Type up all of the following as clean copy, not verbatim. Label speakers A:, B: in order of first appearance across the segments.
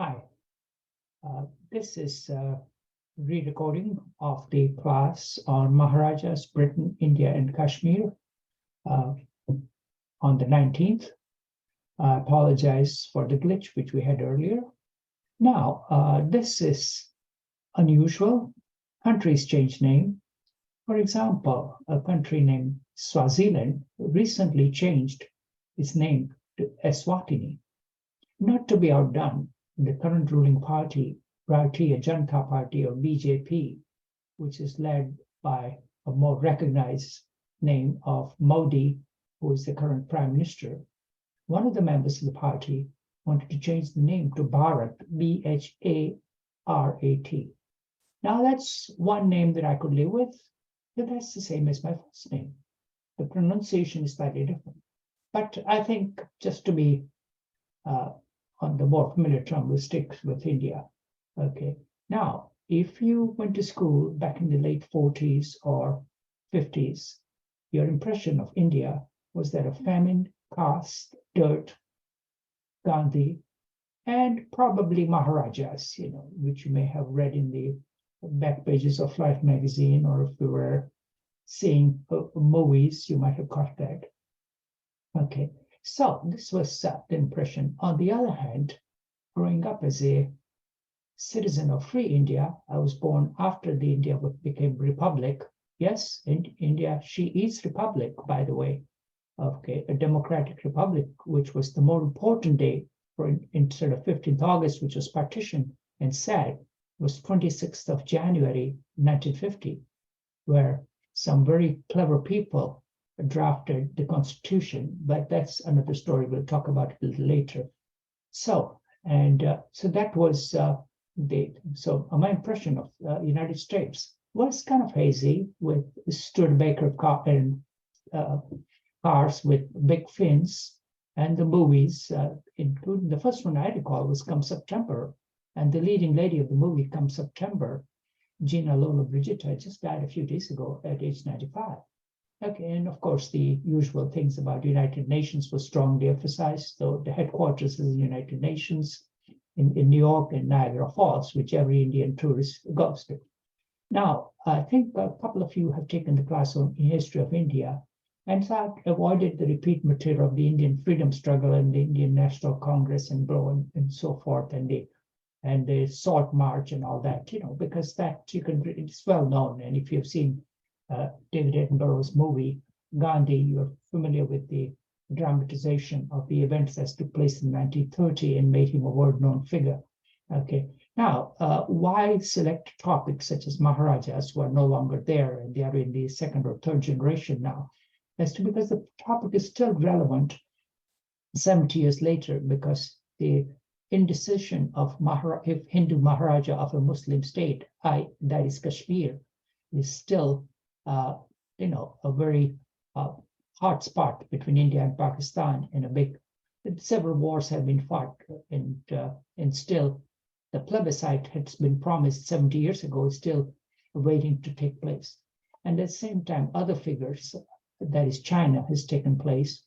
A: Hi, this is a re-recording of the class on Maharajas, Britain, India, and Kashmir uh, on the 19th. I apologize for the glitch which we had earlier. Now, this is unusual. Countries change name. For example, a country named Swaziland recently changed its name to Eswatini. Not to be outdone, the current ruling party, Bharatiya Janata Party or BJP, which is led by a more recognized name of Modi, who is the current prime minister, one of the members of the party wanted to change the name to Bharat, Bharat. Now that's one name that I could live with, but that's the same as my first name. The pronunciation is slightly different. But I think just to be on the more familiar term, we'll stick with India. Okay. Now, if you went to school back in the late 40s or 50s, your impression of India was that of famine, caste, dirt, Gandhi, and probably Maharajas, which you may have read in the back pages of Life magazine, or if you were seeing movies, you might have caught that. Okay. So this was the impression. On the other hand, growing up as a citizen of free India, I was born after the India became republic. Yes, in India, she is republic, by the way. Okay, a democratic republic, which was the more important day for instead of 15th August, which was partition and sad, was 26th of January, 1950, where some very clever people drafted the Constitution, but that's another story. We'll talk about it a little later. So that was my impression of United States was kind of hazy with Studebaker and cars with big fins, and the movies, including the first one I recall was Come September, and the leading lady of the movie Come September, Gina Lollobrigida, just died a few days ago at age 95. Okay, and of course, the usual things about the United Nations was strongly emphasized. So the headquarters of the United Nations in New York and Niagara Falls, which every Indian tourist goes to. Now, I think a couple of you have taken the class on history of India, and so I avoided the repeat material of the Indian freedom struggle and the Indian National Congress and and so forth, and the Salt March and all that, because that it's well known. And if you've seen David Attenborough's movie, Gandhi, you're familiar with the dramatization of the events that took place in 1930 and made him a world-known figure. Okay, now, why select topics such as Maharajas, who are no longer there, and they are in the second or third generation now? That's because the topic is still relevant 70 years later, because the indecision of if Hindu Maharaja of a Muslim state, that is Kashmir, is still a very hot spot between India and Pakistan, and several wars have been fought, and still the plebiscite has been promised 70 years ago, is still waiting to take place. And at the same time, other figures, that is China, has taken place,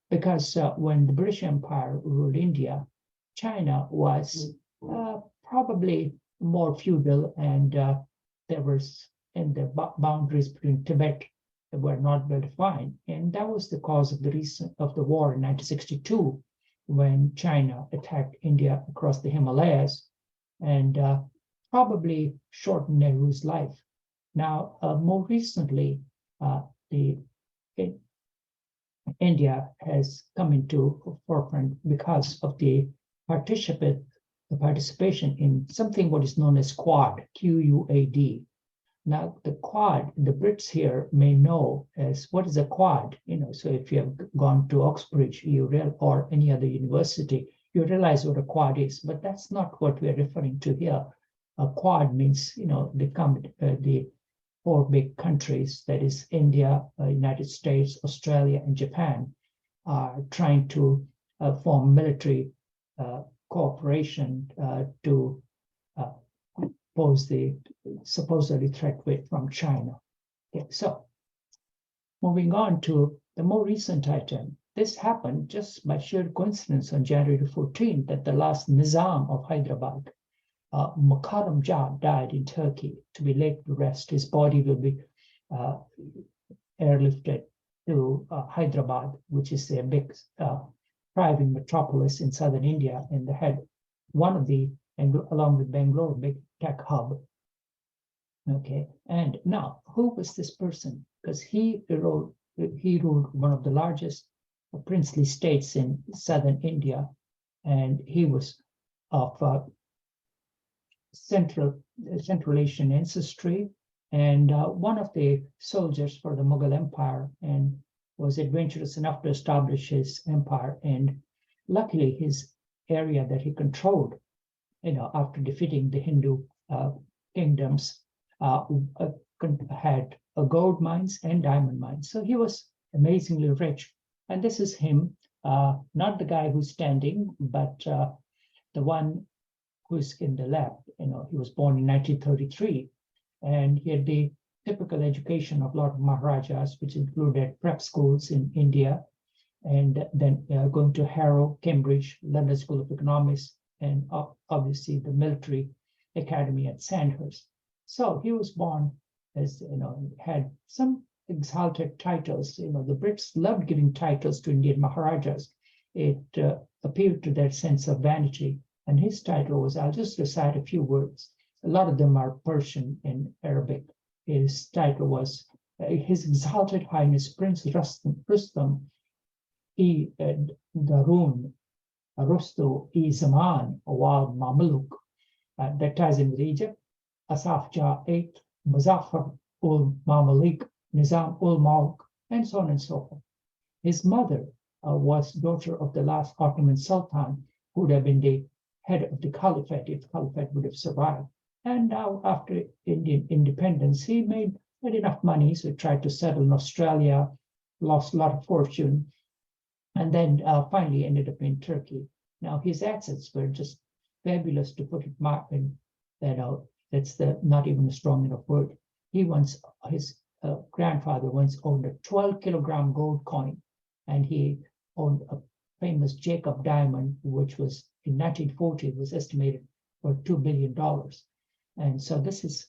A: because when the British Empire ruled India, China was probably more feudal, and the boundaries between Tibet were not well defined, and that was the cause of the war in 1962, when China attacked India across the Himalayas, and probably shortened Nehru's life. Now, more recently, India has come into forefront because of the participation in something what is known as Quad, QUAD. Now, the Quad, the Brits here may know as what is a Quad. So if you have gone to Oxbridge, or any other university, you realize what a Quad is. But that's not what we are referring to here. A Quad means, the four big countries, that is India, United States, Australia, and Japan, are trying to form military cooperation to pose the supposedly threat from China. Okay, so moving on to the more recent item, this happened just by sheer coincidence on January 14th that the last Nizam of Hyderabad, Mukarram Jah, died in Turkey to be laid to rest. His body will be airlifted to Hyderabad, which is a big thriving metropolis in southern India, and the head, one of the, and along with Bangalore, big tech hub. Okay, and now who was this person? Because he ruled one of the largest princely states in southern India, and he was of Central Asian ancestry, and one of the soldiers for the Mughal Empire, and was adventurous enough to establish his empire. And luckily, his area that he controlled, after defeating the Hindu kingdoms, had gold mines and diamond mines. So he was amazingly rich. And this is him, not the guy who's standing, but the one who's in the left. He was born in 1933, and he had the typical education of a lot of Maharajas, which included prep schools in India, and then going to Harrow, Cambridge, London School of Economics, and obviously the military academy at Sandhurst. So he was born as, had some exalted titles. The Brits loved giving titles to Indian Maharajas. It appealed to their sense of vanity. And his title was, I'll just recite a few words. A lot of them are Persian and Arabic. His title was His Exalted Highness Prince Rustam I Darun Rustu I Zaman Awad Mamluk. That ties in with Egypt. Asaf Jah VIII, Muzaffar ul Mamalik, Nizam ul Mulk, and so on and so forth. His mother was daughter of the last Ottoman Sultan, who would have been the head of the Caliphate if the Caliphate would have survived. And now, after Indian independence, he made enough money, so he tried to settle in Australia, lost a lot of fortune, and then finally ended up in Turkey. Now, his assets were just fabulous, to put it mildly. That's not even a strong enough word. His grandfather once owned a 12-kilogram gold coin, and he owned a famous Jacob diamond, which was in 1940 was estimated for $2 billion. And so this is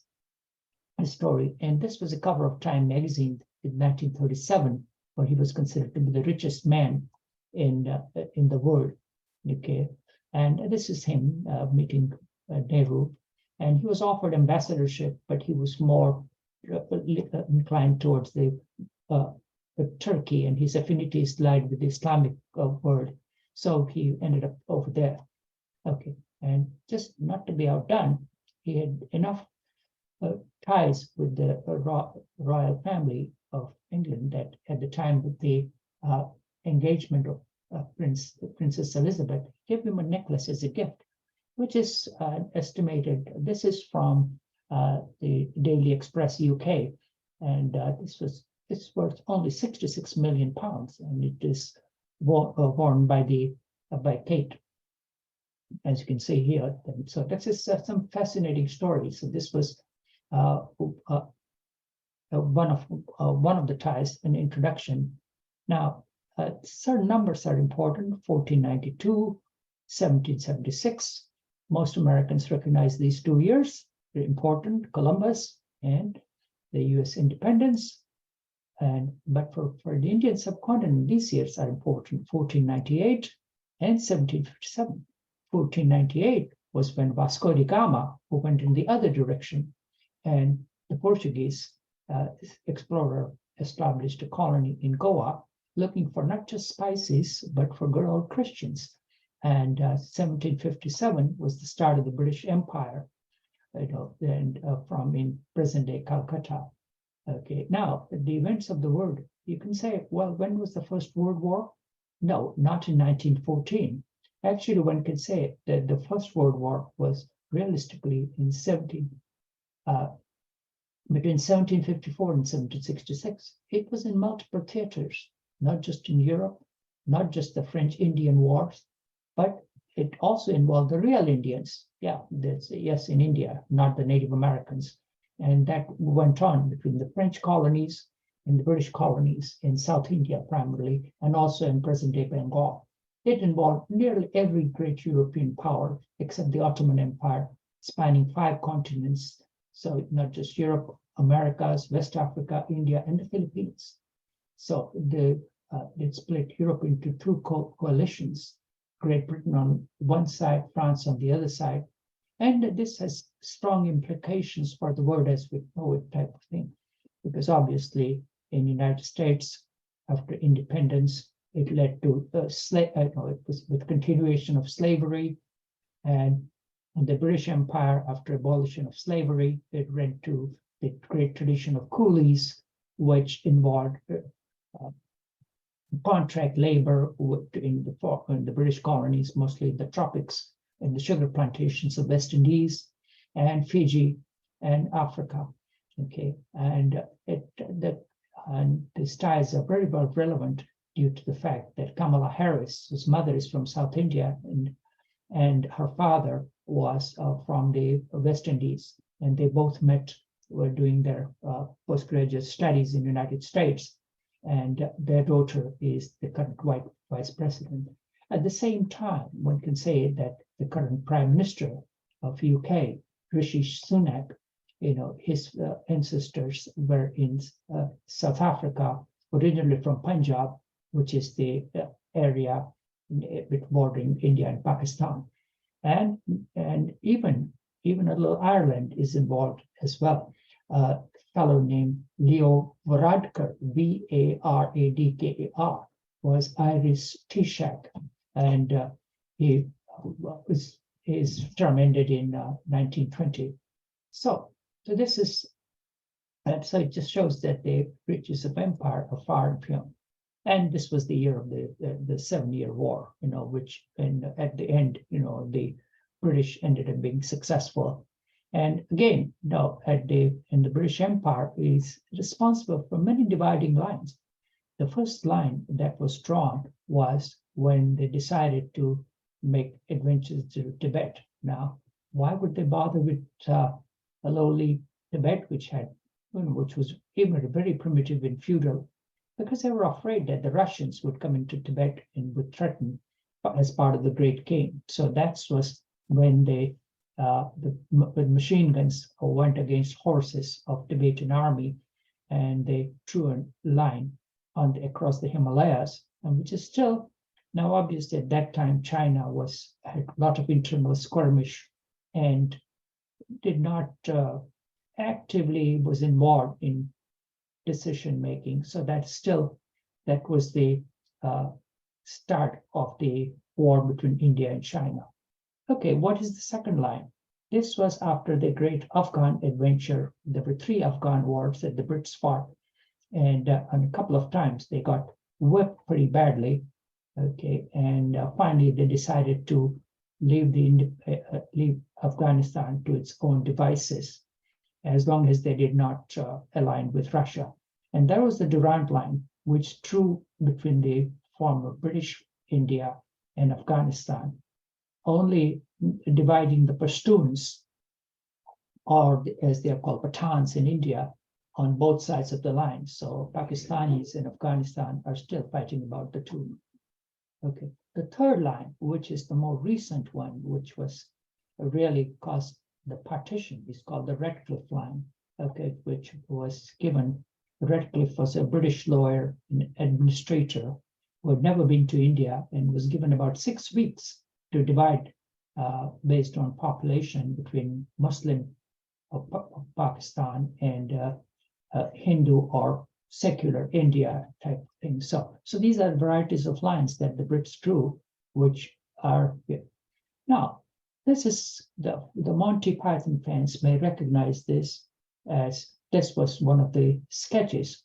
A: a story. And this was a cover of Time magazine in 1937, where he was considered to be the richest man in the world. Okay, and this is him meeting Nehru, and he was offered ambassadorship, but he was more inclined towards the Turkey, and his affinities lied with the Islamic world. So he ended up over there. Okay, and just not to be outdone, he had enough ties with the royal family of England that at the time of the engagement of Princess Elizabeth, gave him a necklace as a gift, which is estimated. This is from the Daily Express UK, and it's worth only £66 million, and it is worn by Kate, as you can see here. And so that's just some fascinating stories. So this was one of the ties, an introduction. Now, certain numbers are important: 1492, 1776. Most Americans recognize these 2 years. They're important: Columbus and the U.S. independence. But for the Indian subcontinent, these years are important: 1498 and 1757. 1498 was when Vasco da Gama, who went in the other direction, and the Portuguese explorer established a colony in Goa, looking for not just spices, but for good old Christians. And 1757 was the start of the British Empire, and from in present-day Calcutta. Okay, now the events of the world. You can say, well, when was the First World War? No, not in 1914. Actually, one can say that the First World War was realistically between 1754 and 1766. It was in multiple theaters, not just in Europe, not just the French-Indian Wars, but it also involved the real Indians. Yeah, yes, in India, not the Native Americans. And that went on between the French colonies in the British colonies in South India primarily, and also in present-day Bengal. It involved nearly every great European power except the Ottoman Empire, spanning 5 continents. So not just Europe, Americas, West Africa, India, and the Philippines. So it split Europe into 2 coalitions, Great Britain on one side, France on the other side. And this has strong implications for the world as we know it type of thing, because obviously in the United States, after independence, it led to it was with continuation of slavery, and in the British Empire, after abolition of slavery, it led to the great tradition of coolies, which involved contract labor in the British colonies, mostly in the tropics, in the sugar plantations of West Indies and Fiji and Africa. Okay, and these ties are very well relevant due to the fact that Kamala Harris, whose mother is from South India, and her father was from the West Indies, and they both were doing their postgraduate studies in the United States, and their daughter is the current white vice president. At the same time, one can say that the current Prime Minister of UK, Rishi Sunak, his ancestors were in South Africa, originally from Punjab, which is the area bordering India and Pakistan, and even a little Ireland is involved as well. A fellow named Leo Varadkar, Varadkar, was Irish Taoiseach, and his term ended in 1920. So this is, so it just shows that the riches of empire are far and beyond. And this was the year of the 7-Year War, which at the end, the British ended up being successful. And again, in the British Empire is responsible for many dividing lines. The first line that was drawn was when they decided to make adventures to Tibet. Now, why would they bother with a lowly Tibet, which was even very primitive and feudal? Because they were afraid that the Russians would come into Tibet and would threaten as part of the Great Game. So that was when when machine guns went against horses of Tibetan army, and they drew a line across the Himalayas, and which is still now obviously at that time China had a lot of internal skirmish and did not actively was involved in decision making. So that was the start of the war between India and China. Okay, what is the second line? This was after the great Afghan adventure. There were 3 Afghan wars that the Brits fought, and a couple of times they got whipped pretty badly. Okay, and finally they decided to leave Afghanistan to its own devices, as long as they did not align with Russia. And that was the Durand Line, which drew between the former British India and Afghanistan, only dividing the Pashtuns, or as they are called, Pathans in India, on both sides of the line. So Pakistanis in Afghanistan are still fighting about the two. Okay, the third line, which is the more recent one, which was really caused the partition, is called the Redcliffe Line. Okay, which was given. Redcliffe was a British lawyer and administrator who had never been to India and was given about 6 weeks to divide based on population between Muslim of Pakistan and Hindu or secular India type of thing. So these are varieties of lines that the Brits drew, which are now. This is the Monty Python fans may recognize this as this was one of the sketches.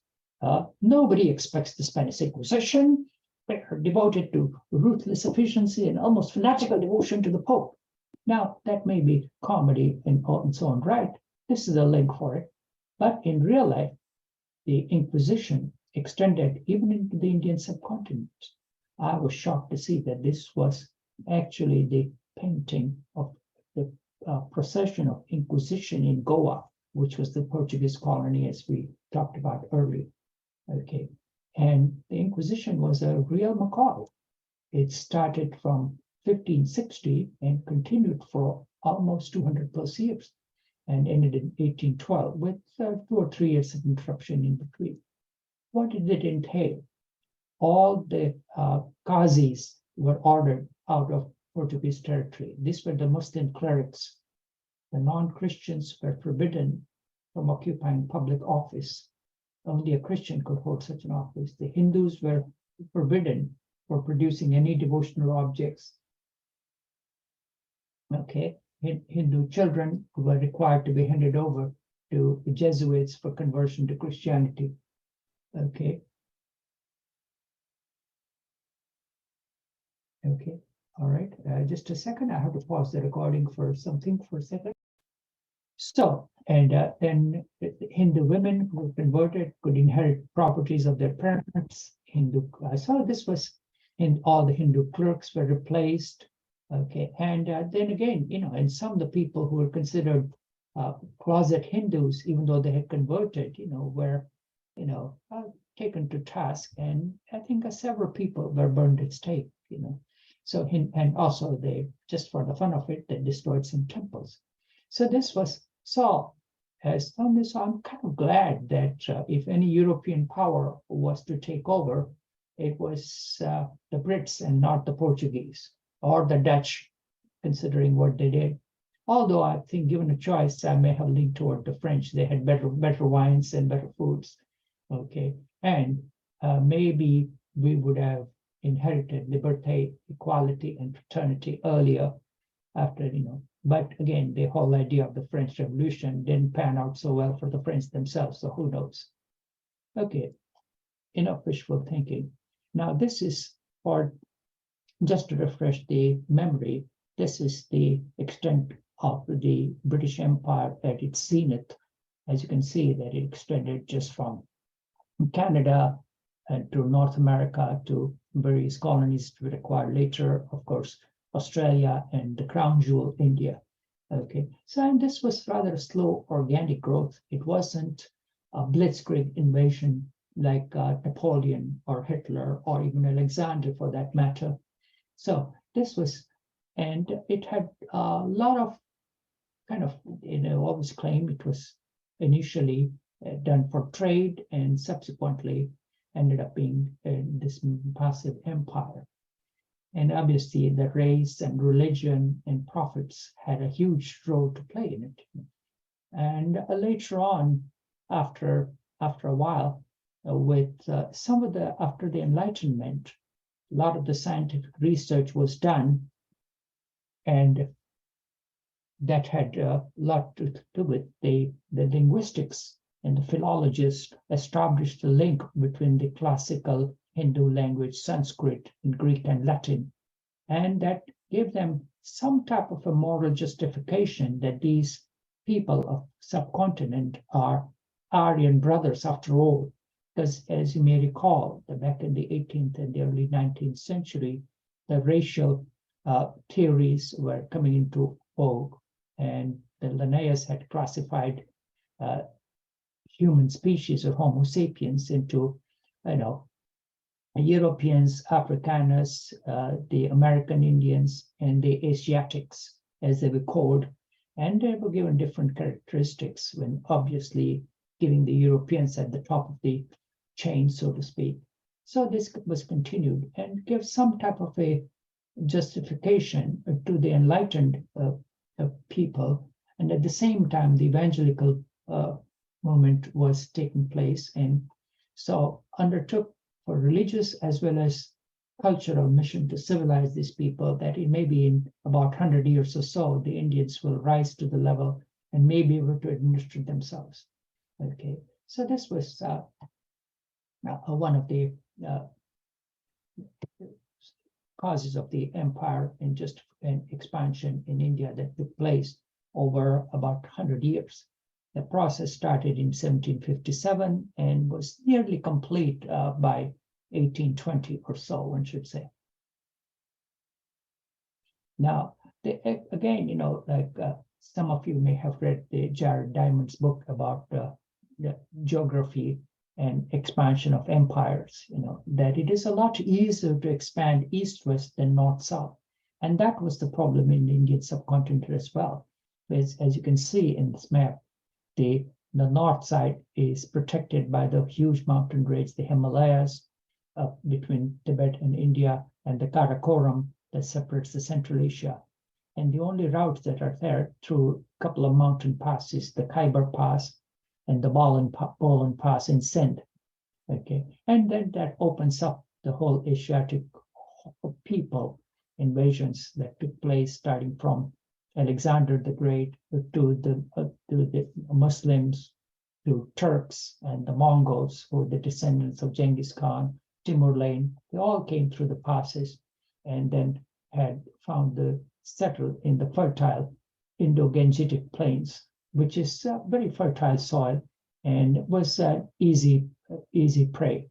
A: Nobody expects the Spanish Inquisition. They are devoted to ruthless efficiency and almost fanatical devotion to the Pope. Now, that may be comedy in its own right. This is a link for it. But in real life, the Inquisition extended even into the Indian subcontinent. I was shocked to see that this was actually the painting of the procession of Inquisition in Goa, which was the Portuguese colony, as we talked about earlier. Okay, and the Inquisition was a real macaw. It started from 1560 and continued for almost 200 plus years and ended in 1812 with 2 or 3 years of interruption in between. What did it entail? All the qazis were ordered out of Portuguese territory. These were the Muslim clerics. The non-Christians were forbidden from occupying public office. Only a Christian could hold such an office. The Hindus were forbidden for producing any devotional objects. Okay, Hindu children were required to be handed over to the Jesuits for conversion to Christianity. Okay. Okay, all right. Just a second. I have to pause the recording for something for a second. So, and then Hindu women who were converted could inherit properties of their parents. So this was in all the Hindu clerks were replaced. Okay, and then again, and some of the people who were considered closet Hindus, even though they had converted, were, taken to task, and I think several people were burned at stake, So, and also they, just for the fun of it, they destroyed some temples. So this was Saul as on this. I'm kind of glad that if any European power was to take over, it was the Brits and not the Portuguese or the Dutch, considering what they did. Although I think, given a choice, I may have leaned toward the French. They had better wines and better foods. Okay, and maybe we would have inherited liberty, equality, and fraternity earlier after, but again, the whole idea of the French Revolution didn't pan out so well for the French themselves, so who knows? Okay, enough wishful thinking. Now, this is, for just to refresh the memory, this is the extent of the British Empire at its zenith. As you can see, that it extended just from Canada to North America, to various colonies to be acquired later, of course, Australia, and the crown jewel, India. Okay, so and this was rather slow organic growth. It wasn't a blitzkrieg invasion like Napoleon or Hitler or even Alexander for that matter. So this was, and it had a lot of kind of, always claim it was initially done for trade and subsequently ended up being this massive empire. And obviously the race and religion and profits had a huge role to play in it. And later on, after a while, with some of the, after the Enlightenment, a lot of the scientific research was done, and that had a lot to do with the linguistics, and the philologists established the link between the classical Hindu language, Sanskrit, and Greek and Latin, and that gave them some type of a moral justification that these people of subcontinent are Aryan brothers after all. Because as you may recall, back in the 18th and the early 19th century, the racial theories were coming into vogue, and the Linnaeus had classified human species or Homo sapiens into, Europeans, Afrikaners, the American Indians, and the Asiatics, as they were called, and they were given different characteristics, when obviously giving the Europeans at the top of the chain, so to speak. So this was continued and gave some type of a justification to the enlightened people, and at the same time, the evangelical movement was taking place, and so undertook for religious as well as cultural mission to civilize these people, that it may be in about 100 years or so, the Indians will rise to the level and may be able to administer themselves. Okay, so this was one of the causes of the empire and just an expansion in India that took place over about 100 years. The process started in 1757 and was nearly complete by 1820 or so, one should say. Now, again, some of you may have read the Jared Diamond's book about the geography and expansion of empires, that it is a lot easier to expand east-west than north-south. And that was the problem in the Indian subcontinent as well. As you can see in this map, the north side is protected by the huge mountain range, the Himalayas, between Tibet and India, and the Karakoram that separates the Central Asia. And the only routes that are there through a couple of mountain passes, the Khyber Pass and the Bolan Pass in Sindh. Okay, and then that opens up the whole Asiatic people invasions that took place starting from Alexander the Great to the Muslims, to Turks and the Mongols, who were the descendants of Genghis Khan, Timur Lane. They all came through the passes and then had found the settled in the fertile Indo-Gangetic plains, which is very fertile soil and was easy prey.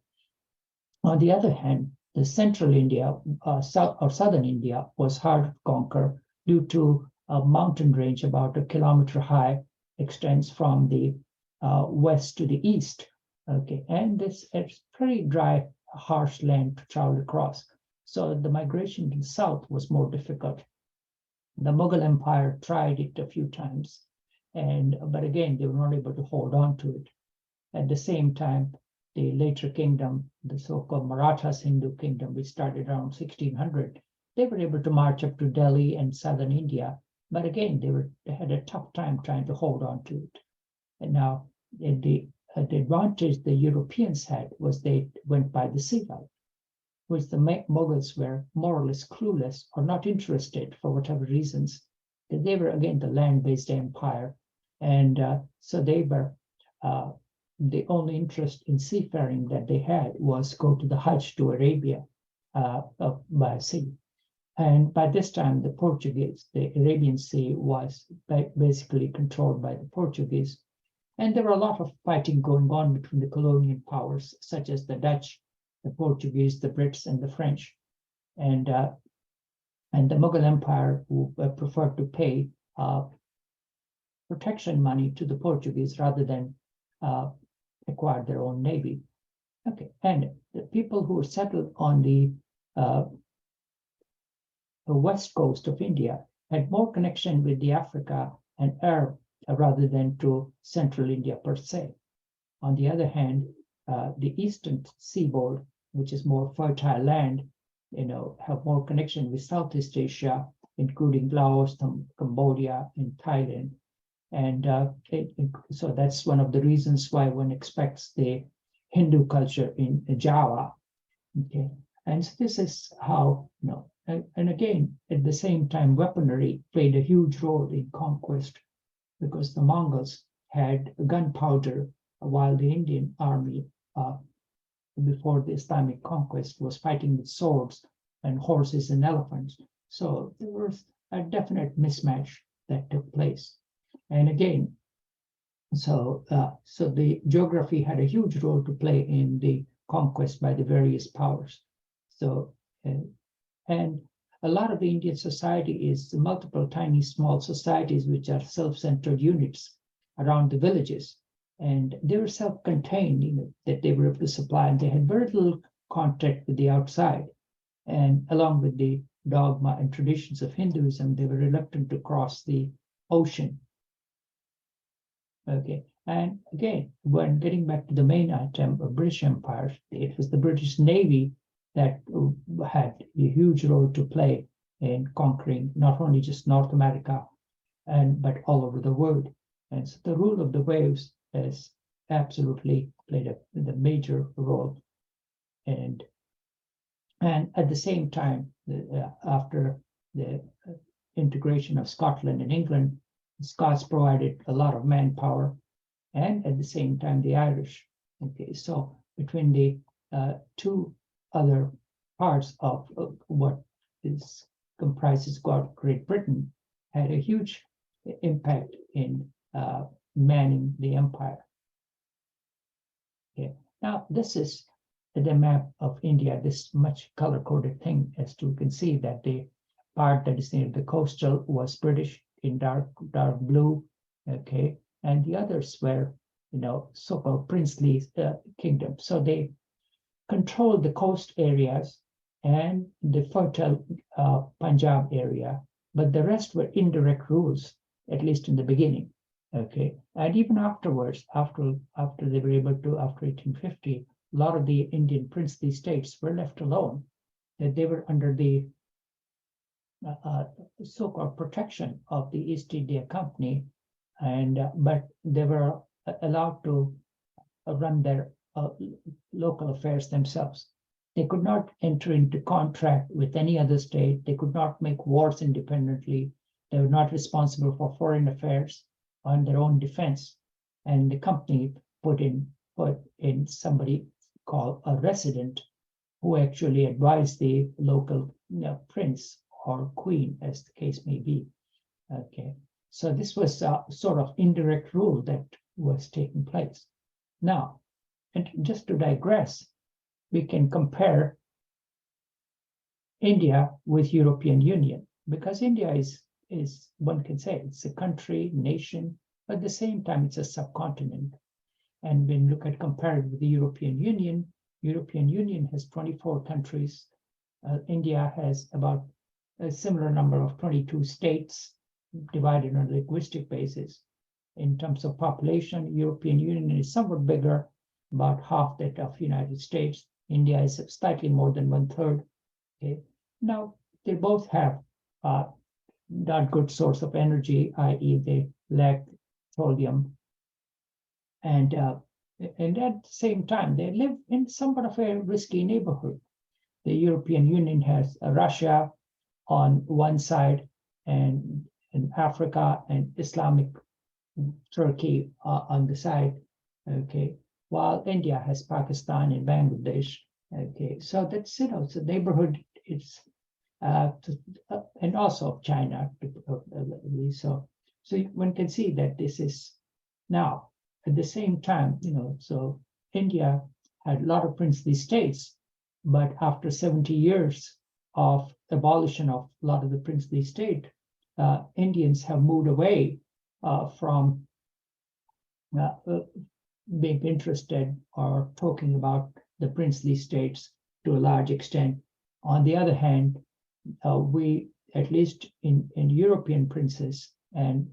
A: On the other hand, the central India, southern India, was hard to conquer due to a mountain range about 1 kilometer high, extends from the west to the east. Okay, and this is pretty dry, harsh land to travel across. So the migration to the south was more difficult. The Mughal Empire tried it a few times, but again, they were not able to hold on to it. At the same time, the later kingdom, the so-called Marathas Hindu kingdom, which started around 1600, they were able to march up to Delhi and southern India, but again, they had a tough time trying to hold on to it. And now, the advantage the Europeans had was they went by the sea route, which the Mughals were more or less clueless or not interested for whatever reasons. They were, again, the land-based empire. And so they were, the only interest in seafaring that they had was go to the Hajj to Arabia by sea. And by this time, the Portuguese, the Arabian Sea was basically controlled by the Portuguese. And there were a lot of fighting going on between the colonial powers, such as the Dutch, the Portuguese, the Brits, and the French. And the Mughal Empire preferred to pay protection money to the Portuguese rather than acquire their own navy. Okay, and the people who were settled on the west coast of India had more connection with the Africa and Arab rather than to central India per se. On the other hand, the eastern seaboard, which is more fertile land, have more connection with Southeast Asia, including Laos, Cambodia, and Thailand. And so that's one of the reasons why one expects the Hindu culture in Java. Okay, and so this is how, and again, at the same time, weaponry played a huge role in conquest, because the Mongols had gunpowder, while the Indian army, before the Islamic conquest, was fighting with swords and horses and elephants. So there was a definite mismatch that took place. And again, so the geography had a huge role to play in the conquest by the various powers. So, and a lot of the Indian society is multiple tiny small societies which are self-centered units around the villages. And they were self-contained, that they were able to supply, and they had very little contact with the outside. And along with the dogma and traditions of Hinduism, they were reluctant to cross the ocean. Okay, and again, when getting back to the main item of British Empire, it was the British Navy that had a huge role to play in conquering not only just North America, but all over the world. And so the rule of the waves has absolutely played a major role. And at the same time, after the integration of Scotland and England, the Scots provided a lot of manpower, and at the same time, the Irish. Okay, so between the two other parts of what comprises Great Britain, had a huge impact in manning the empire. Okay. Now, this is the map of India, this much color-coded thing, as you can see that the part that is near the coastal was British in dark blue, okay, and the others were so-called princely kingdom. So they controlled the coast areas and the fertile Punjab area, but the rest were indirect rules, at least in the beginning. Okay, and even afterwards, after they were able to, after 1850, a lot of the Indian princely states were left alone. That they were under the so-called protection of the East India Company, and but they were allowed to run their local affairs themselves. They could not enter into contract with any other state. They could not make wars independently. They were not responsible for foreign affairs on their own defense. And the company put in somebody called a resident who actually advised the local prince or queen, as the case may be. Okay, so this was a sort of indirect rule that was taking place. Now, and just to digress, we can compare India with European Union, because India is one can say it's a country, nation, but at the same time it's a subcontinent. And when you look at compared with the European Union has 24 countries. India has about a similar number of 22 states divided on a linguistic basis. In terms of population, European Union is somewhat bigger, about half that of United States. India is slightly more than 1/3. Okay. Now, they both have not good source of energy, i.e. they lack petroleum. And at the same time, they live in somewhat of a risky neighborhood. The European Union has Russia on one side, and Africa and Islamic Turkey on the side. Okay, while India has Pakistan and Bangladesh. Okay, so that's so neighborhood is and also China. So one can see that this is now at the same time. So India had a lot of princely states, but after 70 years of abolition of a lot of the princely state, Indians have moved away from being interested or talking about the princely states to a large extent. On the other hand, we, at least in European princes and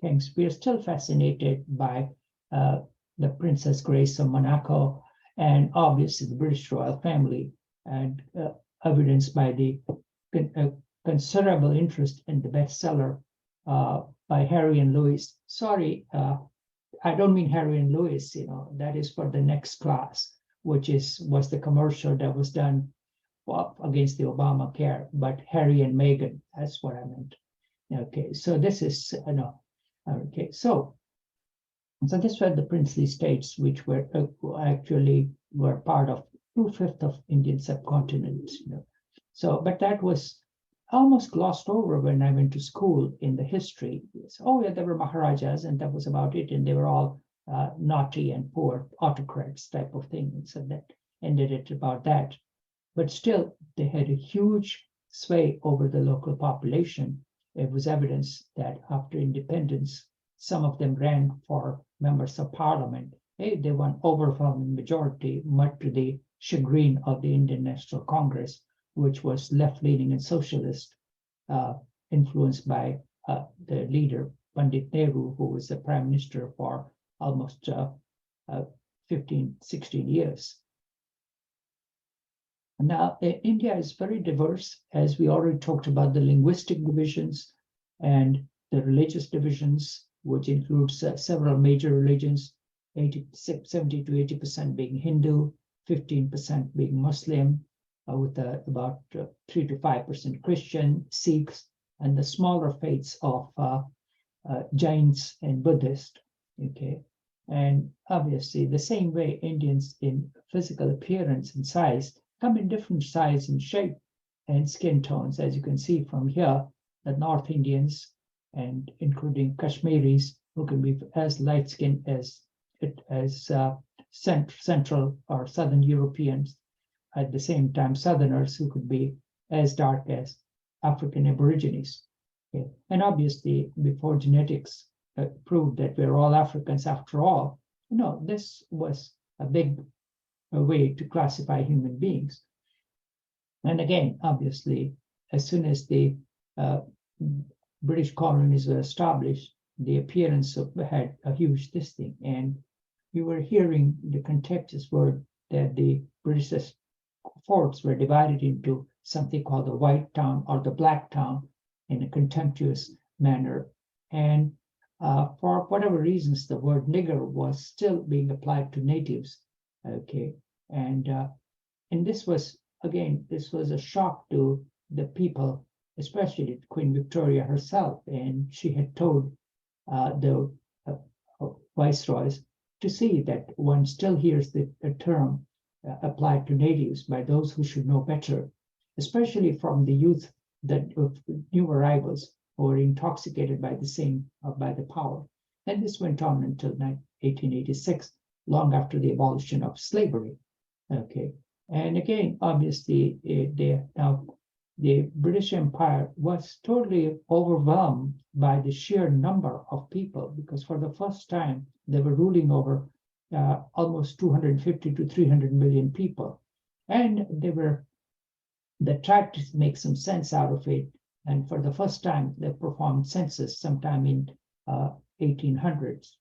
A: kings, we are still fascinated by the Princess Grace of Monaco and obviously the British royal family, and evidenced by the considerable interest in the bestseller by Harry and Louis. Sorry, I don't mean Harry and Louis, that is for the next class, which was the commercial that was done against the Obamacare, but Harry and Meghan, that's what I meant. Okay, so this is, okay, so this were the princely states, which were actually were part of 2/5 of Indian subcontinent. So, but that was almost glossed over when I went to school in the history. Oh yeah, there were Maharajas, and that was about it, and they were all naughty and poor autocrats type of thing. And so that ended it about that. But still, they had a huge sway over the local population. It was evidence that after independence, some of them ran for members of parliament. They won overwhelming majority, much to the chagrin of the Indian National Congress, which was left-leaning and socialist, influenced by the leader, Pandit Nehru, who was the prime minister for almost 15, 16 years. Now, India is very diverse, as we already talked about the linguistic divisions and the religious divisions, which includes several major religions, 70 to 80% being Hindu, 15% being Muslim, with about 3 to 5% Christian, Sikhs, and the smaller faiths of Jains and Buddhist. Okay, and obviously the same way Indians in physical appearance and size come in different size and shape and skin tones, as you can see from here. The North Indians, and including Kashmiris, who can be as light skinned as Central or Southern Europeans. At the same time, Southerners who could be as dark as African Aborigines. Okay. And obviously, before genetics proved that we're all Africans after all. This was a big way to classify human beings. And again, obviously, as soon as the British colonies were established, the appearance had a huge distinct. And we were hearing the contemptuous word that the British forts were divided into something called the white town or the black town in a contemptuous manner. And for whatever reasons, the word nigger was still being applied to natives. Okay, and this was a shock to the people, especially Queen Victoria herself, and she had told the viceroys to see that one still hears the term applied to natives by those who should know better, especially from the youth that of new arrivals who were intoxicated by the power. And this went on until 1886, long after the abolition of slavery. Okay, and again, obviously, the British Empire was totally overwhelmed by the sheer number of people, because for the first time they were ruling over almost 250 to 300 million people, and they tried to make some sense out of it. And for the first time, they performed census sometime in 1800s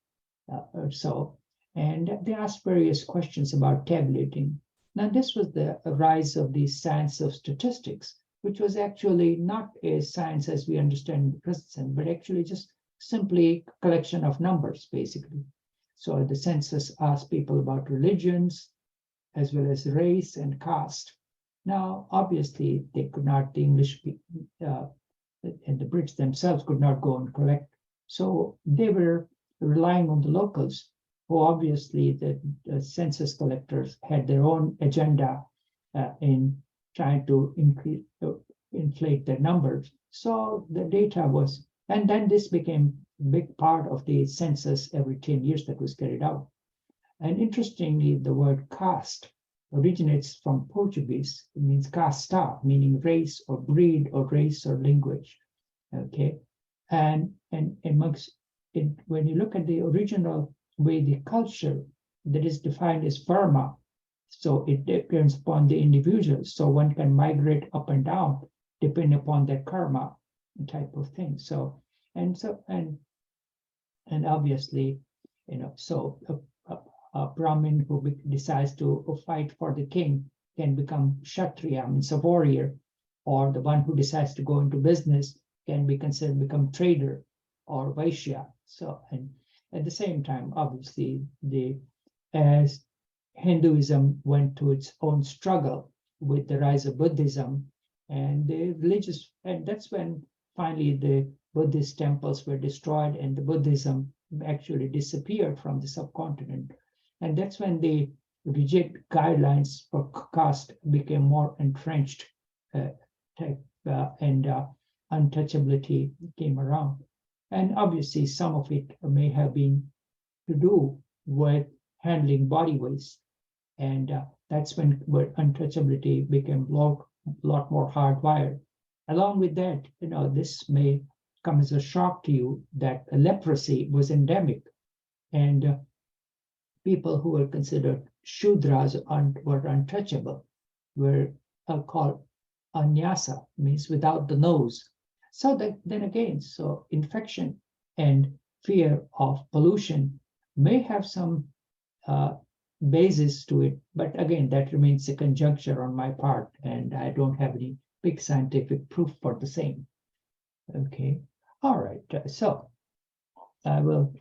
A: or so, and they asked various questions about tabulating. Now, this was the rise of the science of statistics, which was actually not a science as we understand in the present sense, but actually just simply collection of numbers, basically. So the census asked people about religions, as well as race and caste. Now, obviously, the English and the Brits themselves could not go and collect. So they were relying on the locals, who obviously the census collectors had their own agenda in trying to inflate their numbers. So the data was, and then this became a big part of the census every 10 years that was carried out. And interestingly, the word caste originates from Portuguese. It means casta, meaning race or breed or race or language. Okay, and amongst it, when you look at the original way, the culture that is defined as verma, so it depends upon the individual. So one can migrate up and down depending upon their karma type of thing. So and obviously, so a Brahmin who decides to fight for the king can become Kshatriya, means a warrior, or the one who decides to go into business can be considered become trader or Vaishya. So, and at the same time, obviously, as Hinduism went to its own struggle with the rise of Buddhism and the religious, and that's when finally the Buddhist temples were destroyed and the Buddhism actually disappeared from the subcontinent. And that's when the rigid guidelines for caste became more entrenched, and untouchability came around. And obviously, some of it may have been to do with handling body waste. And that's when untouchability became a lot more hardwired. Along with that, this may come as a shock to you that leprosy was endemic, and people who were considered Shudras were untouchable, were called Anyasa, means without the nose. So that then again, so infection and fear of pollution may have some basis to it, but again, that remains a conjecture on my part, and I don't have any big scientific proof for the same. Okay, all right. So I will.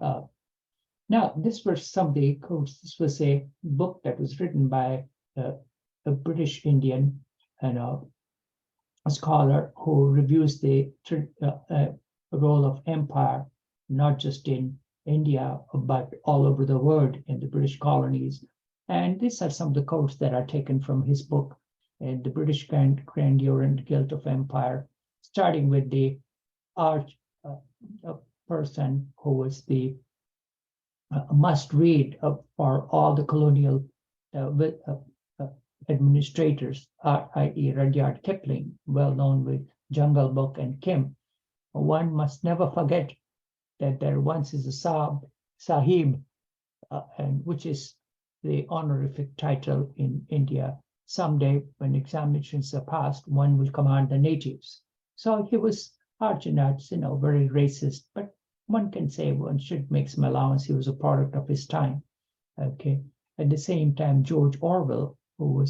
A: Now, this was some of the quotes. This was a book that was written by a British Indian, a scholar who reviews the role of empire, not just in India, but all over the world in the British colonies. And these are some of the quotes that are taken from his book, The British Grandeur and Guilt of Empire, starting with the arch person who was the must read for all the colonial administrators, i.e. Rudyard Kipling, well known with Jungle Book and Kim. One must never forget that there once is a Sahib, and which is the honorific title in India. Someday, when examinations are passed, one will command the natives. So he was Arjunat's, very racist, but one can say one should make some allowance. He was a product of his time. Okay. At the same time, George Orwell, who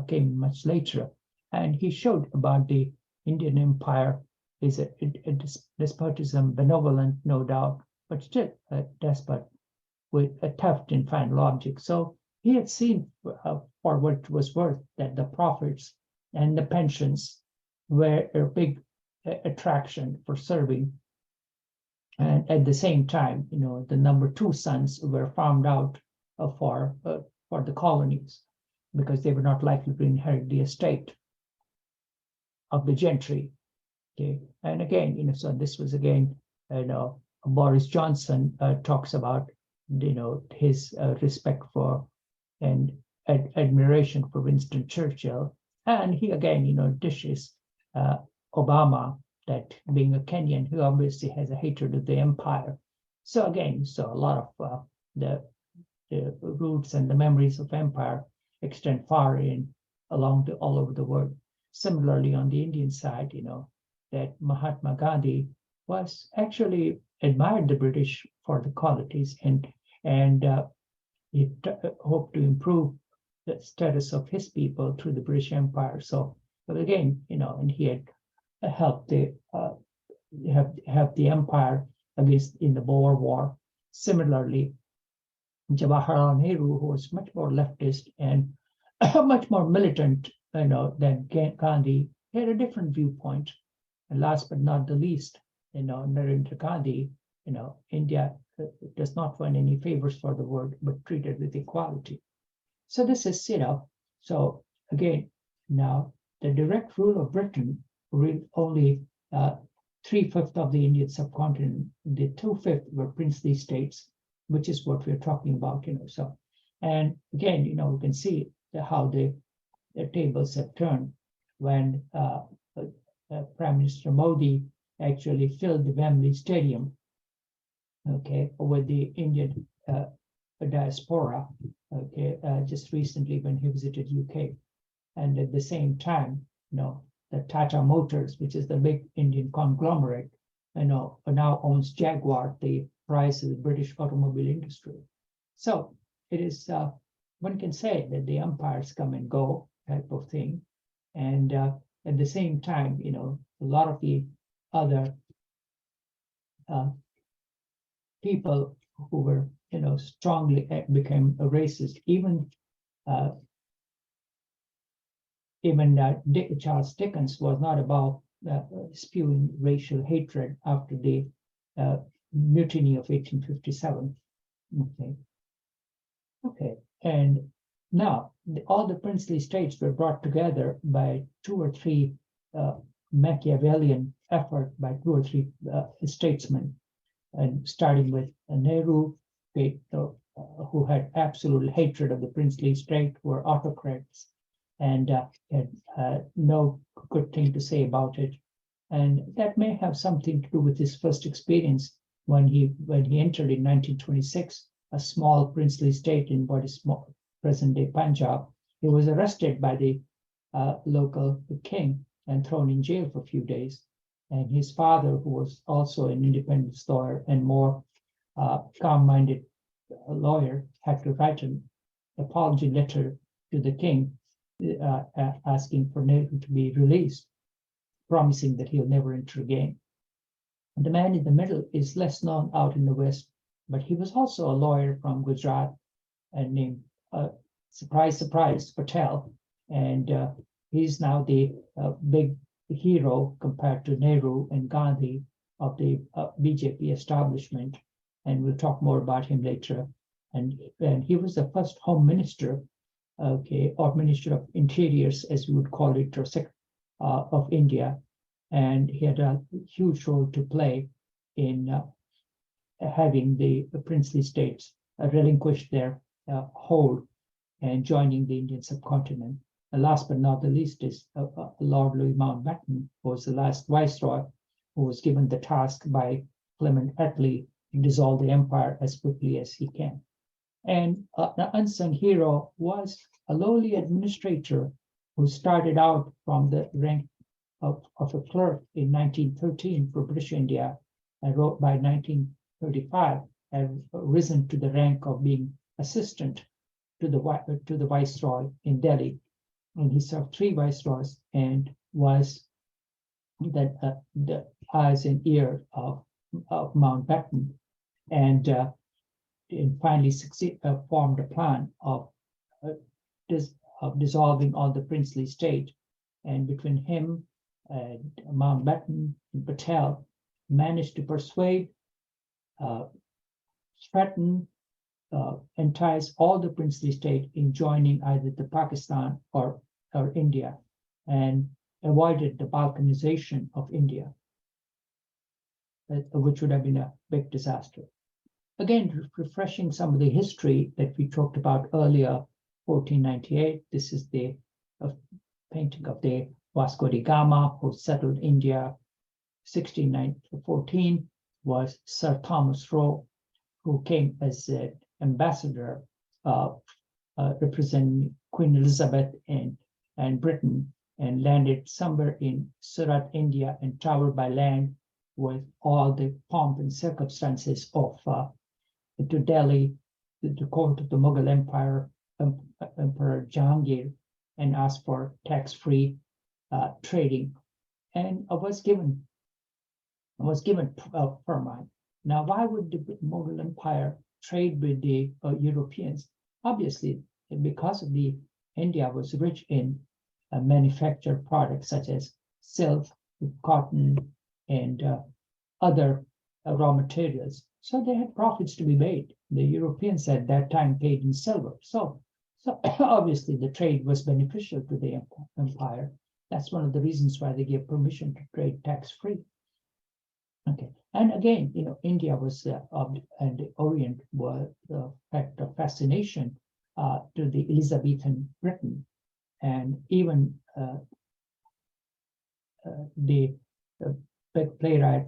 A: came much later, and he showed about the Indian Empire is a despotism, benevolent, no doubt, but still a despot with a theft in final object. So he had seen, for what it was worth, that the profits and the pensions were a big attraction for serving. And at the same time, the number two sons were farmed out for the colonies because they were not likely to inherit the estate of the gentry. Okay, and again, so this was again, Boris Johnson talks about, his respect for and admiration for Winston Churchill, and he again, dishes Obama that being a Kenyan, who obviously has a hatred of the empire. So again, a lot of the roots and the memories of empire extend far all over the world. Similarly, on the Indian side, that Mahatma Gandhi was actually admired the British for the qualities and he hoped to improve the status of his people through the British Empire. So, but again, and he had helped the empire against in the Boer War. Similarly, Jawaharlal Nehru, who was much more leftist and much more militant, than Gandhi, had a different viewpoint. And last but not the least, Narendra Gandhi, India does not want any favors for the world, but treated with equality. So this is, so again, now the direct rule of Britain ruled only 3/5 of the Indian subcontinent. The 2/5 were princely states, which is what we're talking about, So, and again, we can see how the tables have turned when Prime Minister Modi actually filled the Wembley Stadium, okay, with the Indian diaspora, okay, just recently when he visited UK, and at the same time, the Tata Motors, which is the big Indian conglomerate, now owns Jaguar, the prize of the British automobile industry. So it is, one can say that the empires come and go type of thing, and at the same time, a lot of the other people who were, strongly became a racist. Even Charles Dickens was not about spewing racial hatred after the mutiny of 1857. Okay, and now all the princely states were brought together by two or three Machiavellian effort by two or three statesmen, and starting with Nehru, who had absolute hatred of the princely state, were autocrats and had no good thing to say about it. And that may have something to do with his first experience when he entered in 1926 a small princely state in what is present-day Punjab. He was arrested by the local king and thrown in jail for a few days. And his father, who was also an independence lawyer and more calm-minded lawyer, had to write an apology letter to the king asking for Nehru to be released, promising that he'll never enter again. And the man in the middle is less known out in the West, but he was also a lawyer from Gujarat and named, surprise, surprise, Patel. And he's now the big hero compared to Nehru and Gandhi of the BJP establishment. And we'll talk more about him later. And he was the first home minister, okay, or minister of interiors, as we would call it, or of India. And he had a huge role to play in having the princely states relinquish their hold and joining the Indian subcontinent. And last but not the least is Lord Louis Mountbatten, who was the last viceroy, who was given the task by Clement Attlee dissolve the empire as quickly as he can. And the unsung hero was a lowly administrator who started out from the rank of a clerk in 1913 for British India, and wrote by 1935 had risen to the rank of being assistant to the viceroy in Delhi. And he served 3 viceroys and was the eyes and ears of Mountbatten, and finally formed a plan of dissolving all the princely state. And between him and Mountbatten and Patel managed to persuade, threaten, entice all the princely state in joining either the Pakistan or India, and avoided the Balkanization of India, which would have been a big disaster. Again, refreshing some of the history that we talked about earlier, 1498, this is the painting of the Vasco da Gama, who settled India. 1614 was Sir Thomas Roe, who came as an ambassador representing Queen Elizabeth and Britain, and landed somewhere in Surat, India, and traveled by land with all the pomp and circumstances of to Delhi, the court of the Mughal Empire, Emperor Jahangir, and asked for tax-free trading, and was given permit. Now, why would the Mughal Empire trade with the Europeans? Obviously, because of India was rich in manufactured products such as silk, cotton, and other raw materials. So they had profits to be made. The Europeans at that time paid in silver. So obviously the trade was beneficial to the empire. That's one of the reasons why they gave permission to trade tax-free. Okay, and again, India was and the Orient were the fact of fascination to the Elizabethan Britain, and even the playwright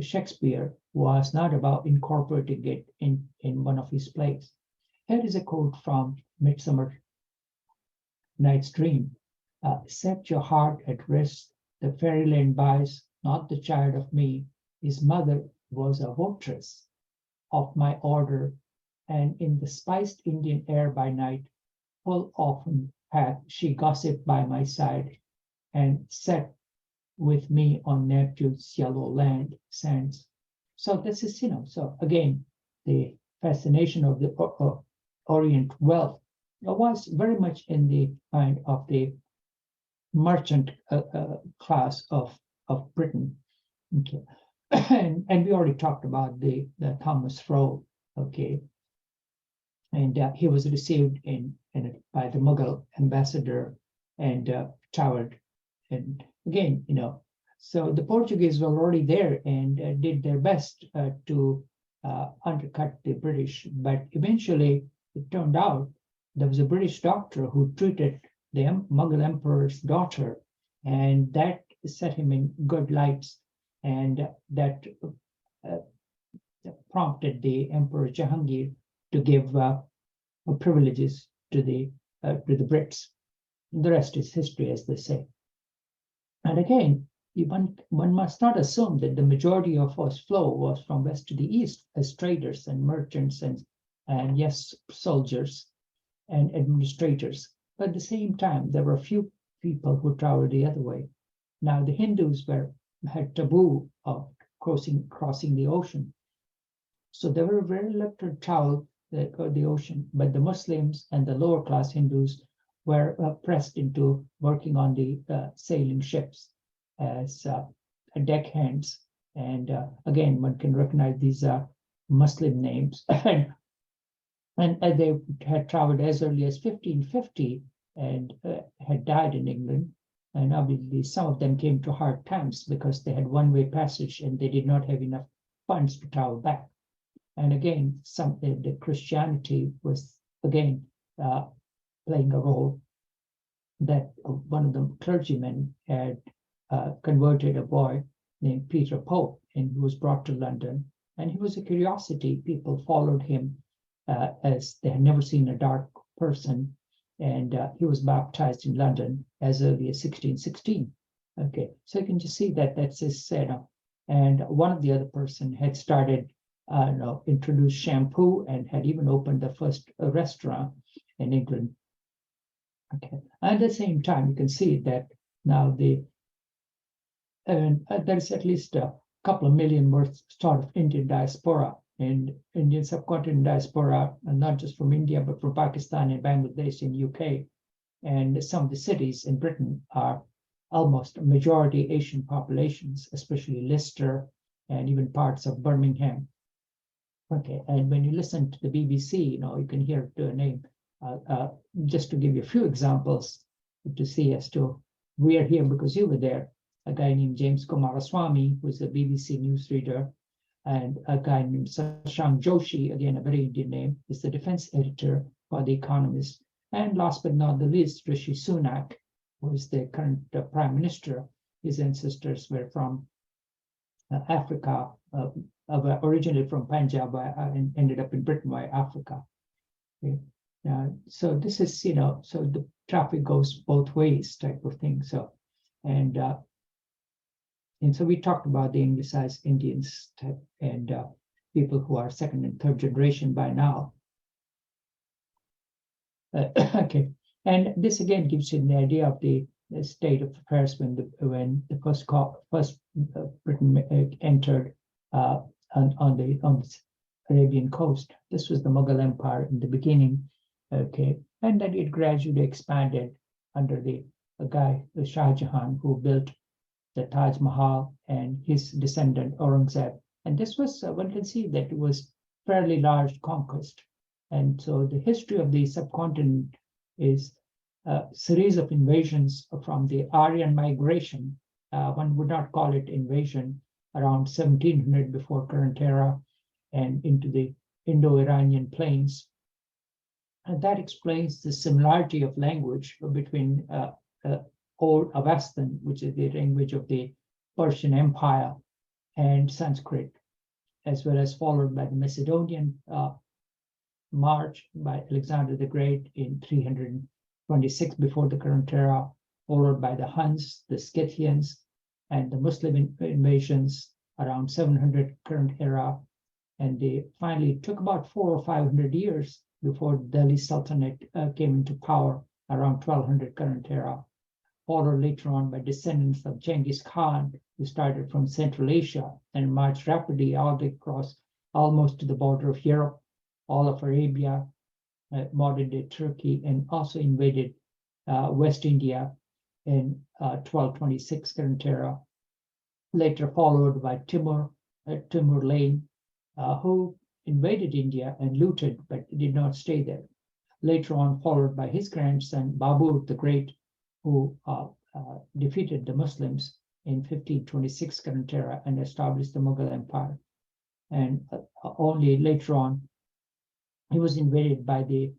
A: Shakespeare was not about incorporating it in one of his plays. Here is a quote from Midsummer Night's Dream. Set your heart at rest, the fairyland buys not the child of me. His mother was a votress of my order, and in the spiced Indian air by night, full often hath she gossiped by my side, and sat with me on Neptune's yellow sands. So this is, so again, the fascination of the Orient wealth was very much in the mind of the merchant class of Britain. Okay. And we already talked about the Thomas Roe, okay, and he was received by the Mughal ambassador and traveled, and again, so the Portuguese were already there and did their best to undercut the British, but eventually it turned out there was a British doctor who treated the Mughal emperor's daughter, and that set him in good lights. And that prompted the Emperor Jahangir to give privileges to the Brits. The rest is history, as they say. And again, one must not assume that the majority of our flow was from west to the east as traders and merchants and yes, soldiers and administrators. But at the same time, there were a few people who traveled the other way. Now, the Hindus had taboo of crossing the ocean. So they were very reluctant to travel the ocean, but the Muslims and the lower class Hindus were pressed into working on the sailing ships as deckhands. And again, one can recognize these are Muslim names. and they had traveled as early as 1550 and had died in England. And obviously, some of them came to hard times because they had one-way passage and they did not have enough funds to travel back. And again, the Christianity was again playing a role. That one of the clergymen had converted a boy named Peter Pope, and he was brought to London. And he was a curiosity. People followed him as they had never seen a dark person. And he was baptized in London as early as 1616. Okay, so you can just see that that's his setup. And one of the other person had started, introduced shampoo and had even opened the first restaurant in England. Okay, at the same time, you can see that now there's at least a couple of million worth sort of Indian diaspora and Indian subcontinent diaspora, and not just from India, but from Pakistan and Bangladesh in UK. And some of the cities in Britain are almost majority Asian populations, especially Leicester and even parts of Birmingham. Okay, and when you listen to the BBC, you can hear the name. Just to give you a few examples to see as to we are here because you were there. A guy named James Kumaraswamy, who is a BBC newsreader, and a guy named Shashank Joshi, again a very Indian name, is the defense editor for The Economist. And last but not the least, Rishi Sunak, who is the current prime minister. His ancestors were from Africa, originally from Punjab, and ended up in Britain by Africa. Okay. So this is, so the traffic goes both ways type of thing. So, and so we talked about the Anglicized Indians type and people who are second and third generation by now. Okay, and this again gives you an idea of the state of affairs when the first Britain entered on the Arabian coast. This was the Mughal Empire in the beginning. Okay, and then it gradually expanded under the guy, the Shah Jahan, who built the Taj Mahal, and his descendant Aurangzeb. And this was, one can see that it was fairly large conquest. And so the history of the subcontinent is a series of invasions from the Aryan migration. One would not call it invasion, around 1700 before current era, and into the Indo-Iranian plains. And that explains the similarity of language between Old Avestan, which is the language of the Persian Empire, and Sanskrit, as well as followed by the Macedonian march by Alexander the Great in 326 before the current era, followed by the Huns, the Scythians, and the Muslim invasions around 700 current era. And they finally took about 400 or 500 years before Delhi Sultanate came into power around 1200 current era, followed later on by descendants of Genghis Khan, who started from Central Asia and marched rapidly all the way across almost to the border of Europe, all of Arabia, modern-day Turkey, and also invaded West India in 1226 current era. Later followed by Timur Lane, who invaded India and looted, but did not stay there. Later on, followed by his grandson, Babur the Great, who defeated the Muslims in 1526 current era and established the Mughal Empire. And only later on, he was invaded by the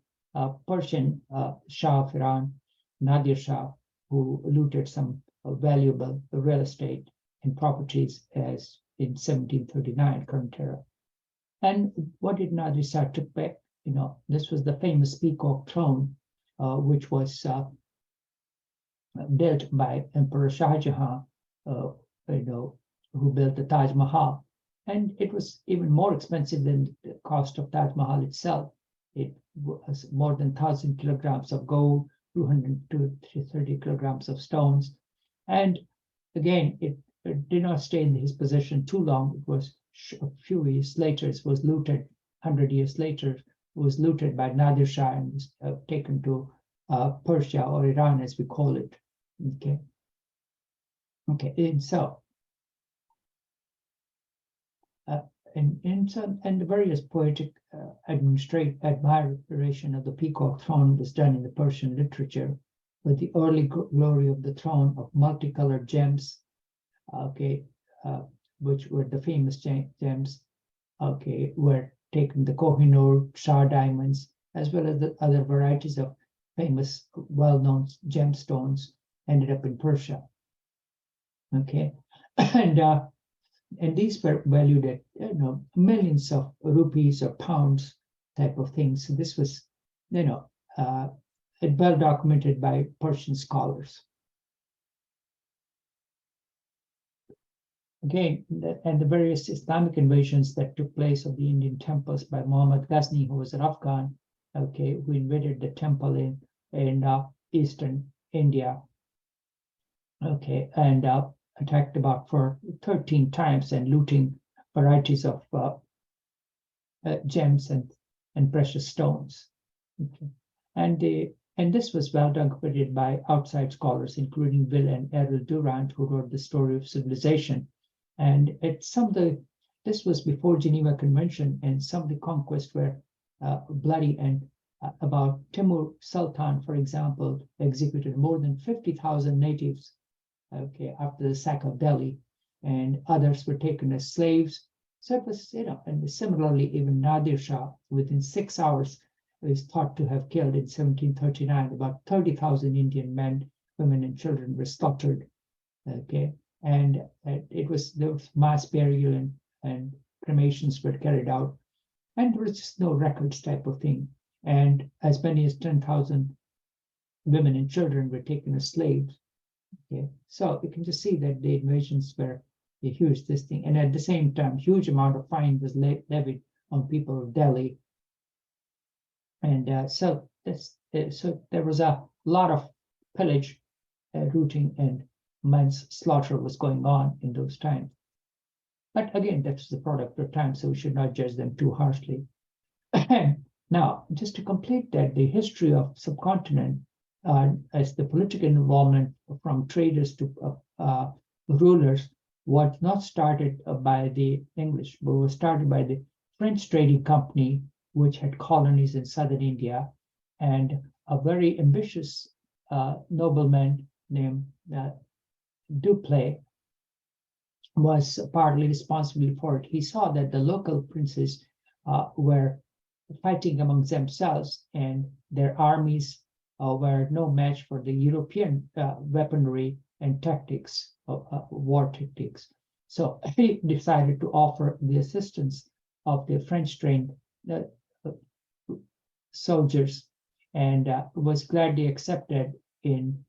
A: Persian Shah of Iran, Nadir Shah, who looted some valuable real estate and properties as in 1739 current era. And what did Nadir Shah took back? This was the famous peacock throne, which was built by Emperor Shah Jahan, who built the Taj Mahal. And it was even more expensive than the cost of Taj Mahal itself. It was more than 1,000 kilograms of gold, 200 to 330 kilograms of stones. And again, it did not stay in his possession too long. It was a few years later, it was looted. 100 years later, it was looted by Nadir Shah and was taken to Persia or Iran, as we call it. Okay, and so and the various poetic admiration of the peacock throne was done in the Persian literature, with the early glory of the throne of multicolored gems, which were the famous gems, were taken the Kohinoor, Shah diamonds, as well as the other varieties of famous, well-known gemstones ended up in Persia. Okay, and and these were valued at millions of rupees or pounds type of things. So this was well documented by Persian scholars. Again, the various Islamic invasions that took place of the Indian temples by Muhammad Ghazni, who was an Afghan, who invaded the temple in eastern India, and attacked about for 13 times and looting varieties of gems and precious stones. And this was well documented by outside scholars, including Will and Errol Durant, who wrote The Story of Civilization. And this was before Geneva Convention, and some of the conquests were bloody. And about Timur Sultan, for example, executed more than 50,000 natives after the sack of Delhi, and others were taken as slaves. So it was, and similarly, even Nadir Shah, within 6 hours, is thought to have killed in 1739 about 30,000 Indian men, women, and children were slaughtered. And there was mass burial and cremations were carried out, and there was just no records type of thing. And as many as 10,000 women and children were taken as slaves. So you can just see that the invasions were a huge thing, and at the same time, huge amount of fine was levied on people of Delhi. And so there was a lot of pillage, looting, and man's slaughter was going on in those times. But again, that's the product of time, so we should not judge them too harshly. Now, just to complete that, the history of subcontinent as the political involvement from traders to rulers was not started by the English, but was started by the French trading company, which had colonies in southern India, and a very ambitious nobleman named Dupleix was partly responsible for it. He saw that the local princes were fighting among themselves, and their armies were no match for the European weaponry and tactics, war tactics. So he decided to offer the assistance of the French-trained soldiers, and was gladly accepted in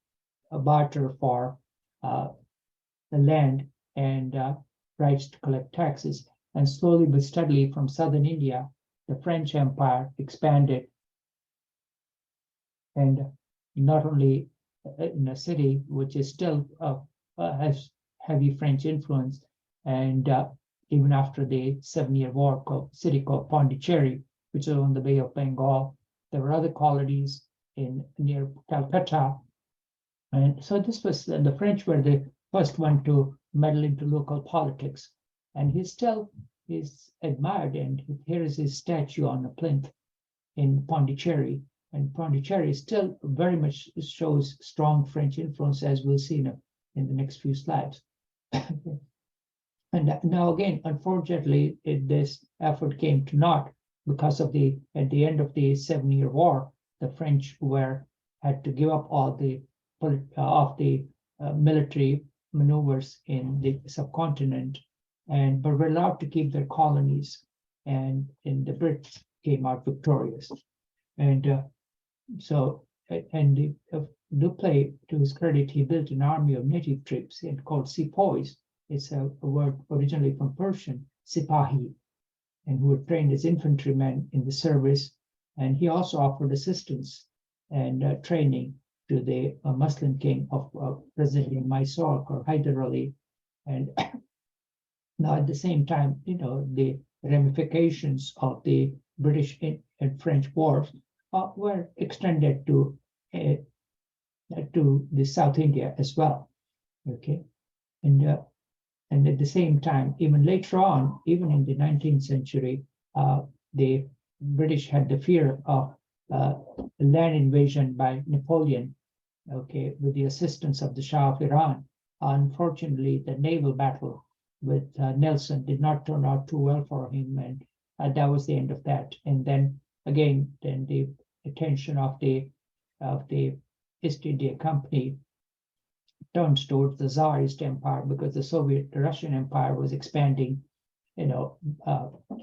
A: a barter for the land and rights to collect taxes. And slowly but steadily from southern India, the French Empire expanded, and not only in a city which is still has heavy French influence, and even after the 7-Year War, city called Pondicherry, which is on the Bay of Bengal. There were other colonies near Calcutta, and so this was the French were the first one to meddle into local politics, and he still is admired. And here is his statue on a plinth in Pondicherry, and Pondicherry still very much shows strong French influence, as we'll see in the next few slides. And now again, unfortunately, this effort came to naught because at the end of the 7-Year War, the French had to give up all the military maneuvers in the subcontinent, but were allowed to keep their colonies, and the Brits came out victorious. And Dupleix, to his credit, he built an army of native troops called sepoys. It's a word originally from Persian, sipahi, and who were trained as infantrymen in the service. And he also offered assistance and training to the Muslim king of President Mysore, or Hyder Ali. And now at the same time, the ramifications of the British and French wars were extended to the South India as well. And at the same time, even later on, even in the 19th century, the British had the fear of land invasion by Napoleon, with the assistance of the Shah of Iran. Unfortunately, the naval battle with Nelson did not turn out too well for him, and that was the end of that. And then again, the attention of the East India Company turns towards the Tsarist Empire because the Soviet Russian Empire was expanding,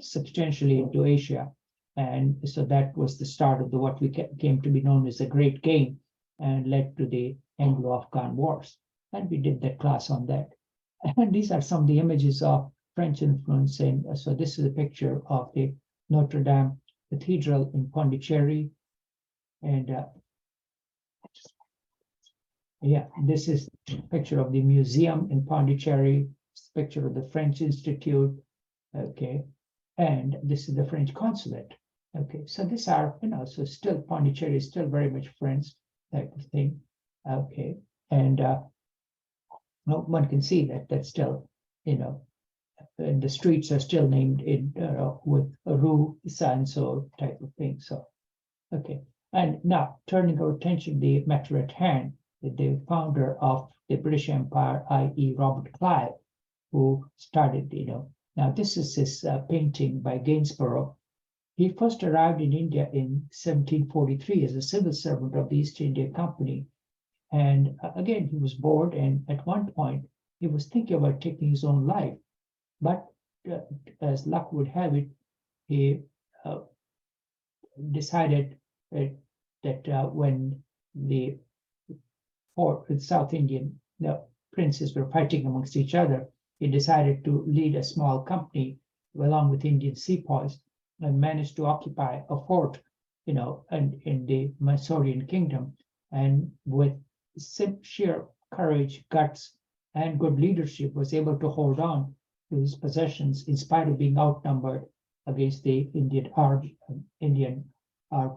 A: substantially into Asia. And so that was the start of what we came to be known as the Great Game, and led to the Anglo-Afghan Wars. And we did that class on that. And these are some of the images of French influence. And so this is a picture of the Notre Dame Cathedral in Pondicherry. And yeah, this is a picture of the museum in Pondicherry, picture of the French Institute, okay, and this is the French consulate, okay. So these are, so still Pondicherry is still very much French type of thing, okay, and one can see that that's still, and the streets are still named in with Rue so and so type of thing. So, okay, and now turning our attention to the matter at hand, the founder of the British Empire, i.e. Robert Clive, who started, now this is his painting by Gainsborough. He first arrived in India in 1743 as a civil servant of the East India Company. And again, he was bored, and at one point, he was thinking about taking his own life. But as luck would have it, he decided that when the South Indian princes were fighting amongst each other, he decided to lead a small company along with Indian sepoys and managed to occupy a fort, in the Mysorean kingdom. And with sheer courage, guts, and good leadership, was able to hold on to his possessions in spite of being outnumbered against the Indian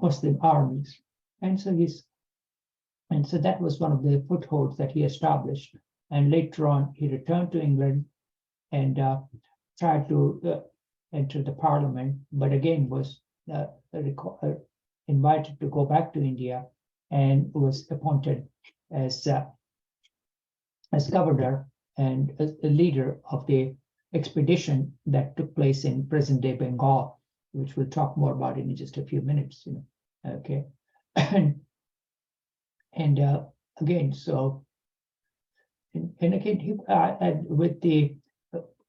A: Muslim armies. And so that was one of the footholds that he established. And later on, he returned to England and tried to enter the parliament, but again was invited to go back to India and was appointed as governor and as the leader of the expedition that took place in present-day Bengal, which we'll talk more about in just a few minutes. Okay, and again, so and again, he with the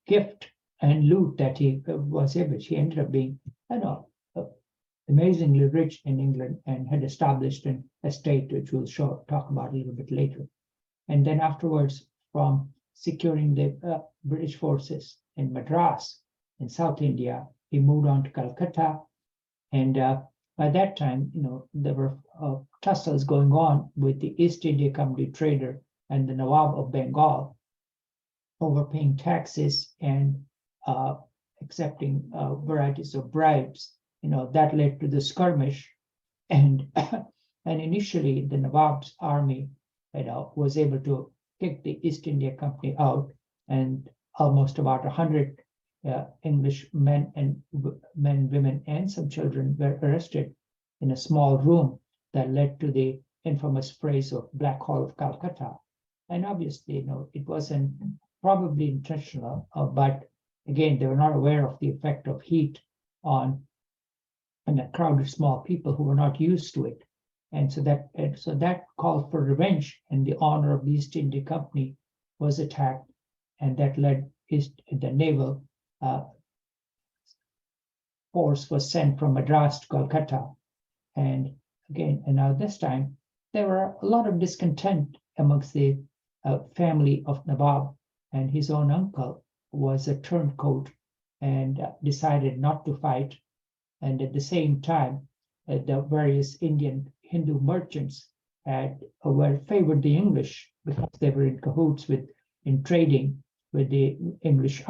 A: gift and loot that he was able, he ended up being, amazingly rich in England and had established an estate, which we'll talk about a little bit later. And then afterwards, from securing the British forces in Madras in South India, he moved on to Calcutta. And by that time, there were tussles going on with the East India Company trader and the Nawab of Bengal over paying taxes and accepting varieties of bribes. That led to the skirmish, and and initially the Nawab's army, was able to kick the East India Company out, and almost about 100 English men, women, and some children were arrested in a small room that led to the infamous phrase of Black Hall of Calcutta. And obviously, it wasn't probably intentional, but again, they were not aware of the effect of heat on a crowd of small people who were not used to it. And so that call for revenge and the honor of the East India Company was attacked, and that led the naval force was sent from Madras to Calcutta. And again, and now this time, there were a lot of discontent amongst the family of Nawab, and his own uncle was a turncoat and decided not to fight. And at the same time, the various Indian Hindu merchants were favored the English because they were in cahoots in trading with the English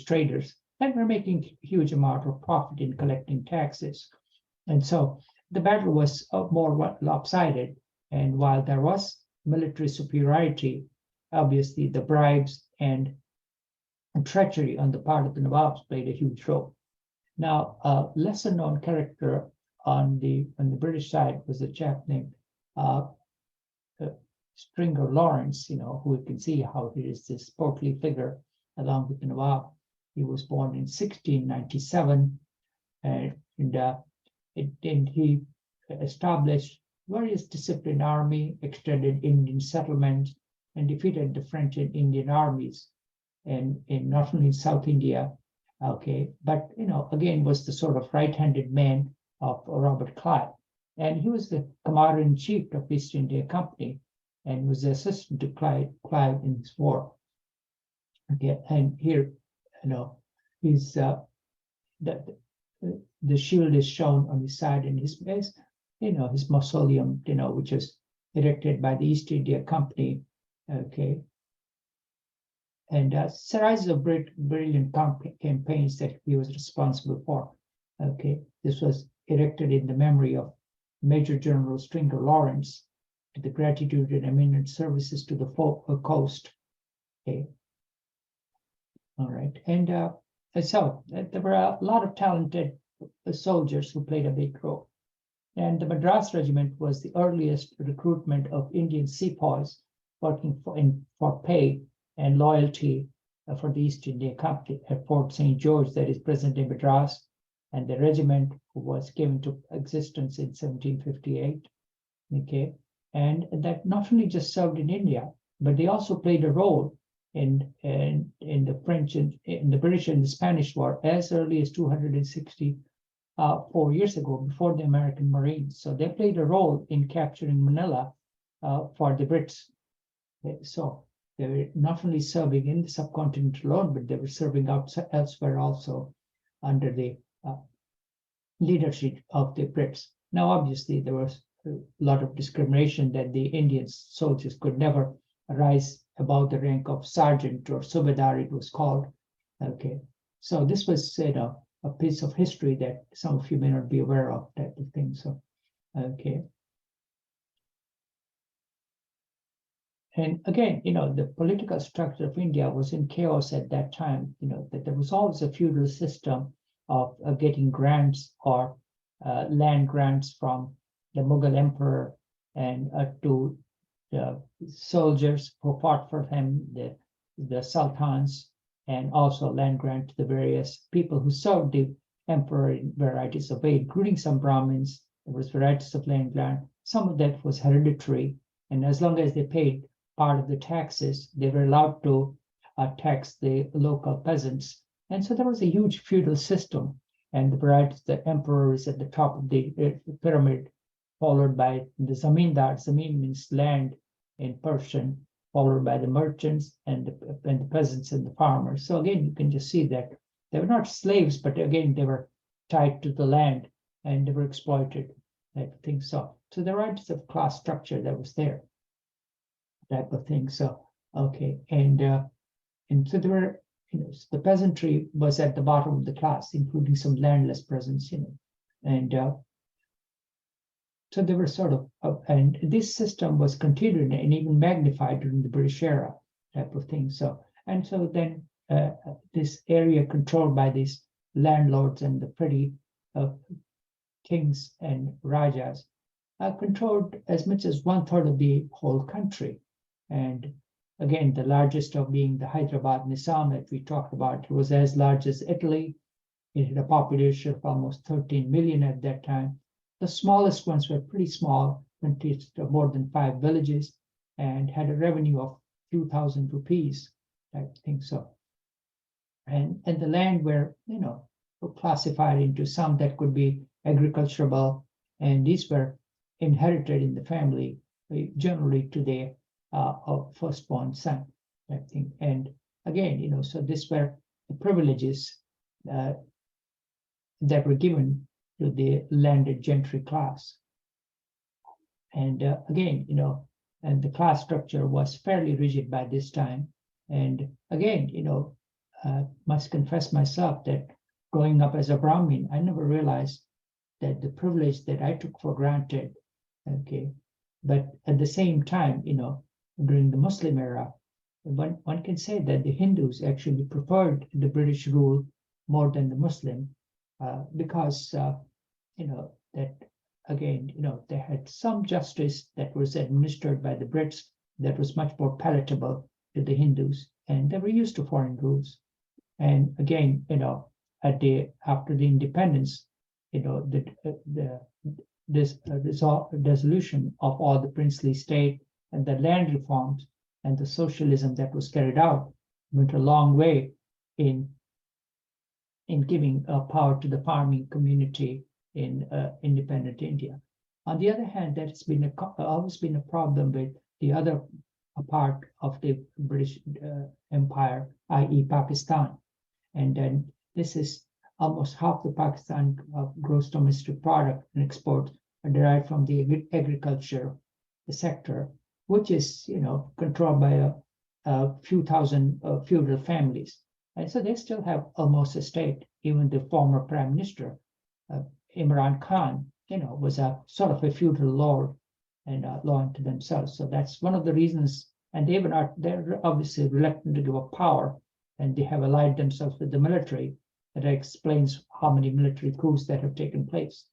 A: traders, and were making huge amount of profit in collecting taxes. And so the battle was more lopsided. And while there was military superiority, obviously the bribes and treachery on the part of the Nawabs played a huge role. Now, a lesser known character on the British side was a chap named Stringer Lawrence, who you can see how he is this portly figure along with the Nawab. He was born in 1697, and he established various disciplined army, extended Indian settlements, and defeated the French and Indian armies, and in not only in South India, okay, but again was the sort of right-handed man of Robert Clive, and he was the commander-in-chief of East India Company, and was the assistant to Clive in this war. Okay, and here, he's the shield is shown on his side, and his base, his mausoleum, which was erected by the East India Company. Okay, and series of brilliant campaigns that he was responsible for. Okay, this was erected in the memory of Major General Stringer Lawrence, to the gratitude and eminent services to the coast. Okay, all right, and so there were a lot of talented soldiers who played a big role. And the Madras Regiment was the earliest recruitment of Indian sepoys working for pay and loyalty for the East India Company at Fort St. George, that is present-day Madras, and the regiment was given to existence in 1758. Okay, and that not only just served in India, but they also played a role in the French and in the British and the Spanish War as early as 264 years ago, before the American Marines. So they played a role in capturing Manila for the Brits. So they were not only serving in the subcontinent alone, but they were serving elsewhere also under the leadership of the Brits. Now, obviously, there was a lot of discrimination that the Indian soldiers could never rise above the rank of sergeant or subedar, it was called. Okay, so this was a piece of history that some of you may not be aware of, type of thing. So, okay. And again, the political structure of India was in chaos at that time. That there was always a feudal system of getting grants or land grants from the Mughal emperor and to the soldiers who fought for him, the sultans, and also land grant to the various people who served the emperor in varieties of ways, including some Brahmins. There was varieties of land grant. Some of that was hereditary, and as long as they paid part of the taxes, they were allowed to tax the local peasants. And so there was a huge feudal system, and the varieties, the emperor is at the top of the pyramid, followed by the zamindar. Zamin means land in Persian, followed by the merchants and the peasants and the farmers. So again, you can just see that they were not slaves, but again, they were tied to the land and they were exploited, type of thing. So the varieties of class structure that was there, type of thing. So, okay, and so there were, the peasantry was at the bottom of the class, including some landless peasants, and so they were sort of, and this system was continued and even magnified during the British era, type of thing. So, and so then this area controlled by these landlords and the petty kings and rajas controlled as much as 1/3 of the whole country. And again, the largest of being the Hyderabad Nizam that we talked about, was as large as Italy. It had a population of almost 13 million at that time. The smallest ones were pretty small, consisted of more than 5 villages, and had a revenue of few thousand rupees, I think so. And the land were, classified into some that could be agricultural, and these were inherited in the family, generally to their firstborn son, I think. And again, so these were the privileges that were given to the landed gentry class. And again, and the class structure was fairly rigid by this time. And again, must confess myself that growing up as a Brahmin, I never realized that the privilege that I took for granted, okay, but at the same time, during the Muslim era, one can say that the Hindus actually preferred the British rule more than the Muslim, because that again, they had some justice that was administered by the Brits that was much more palatable to the Hindus, and they were used to foreign rules. And again, after the independence, the dissolution of all the princely state and the land reforms and the socialism that was carried out went a long way in giving power to the farming community in independent India. On the other hand, that's been always been a problem with the other part of the British Empire, i.e. Pakistan. And then this is almost half the Pakistan gross domestic product and exports are derived from the agriculture sector, which is controlled by a few thousand feudal families. And so they still have almost a state. Even the former prime minister, Imran Khan, was a sort of a feudal lord and law unto themselves. So that's one of the reasons. And they're obviously reluctant to give up power, and they have allied themselves with the military. That explains how many military coups that have taken place.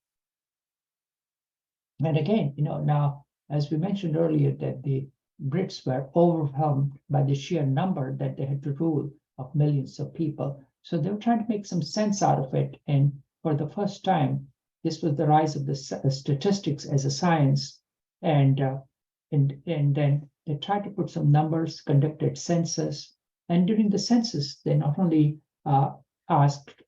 A: And again, now, as we mentioned earlier, that the Brits were overwhelmed by the sheer number that they had to rule of millions of people. So they were trying to make some sense out of it. And for the first time, this was the rise of the statistics as a science. And then they tried to put some numbers, conducted census. And during the census, they not only asked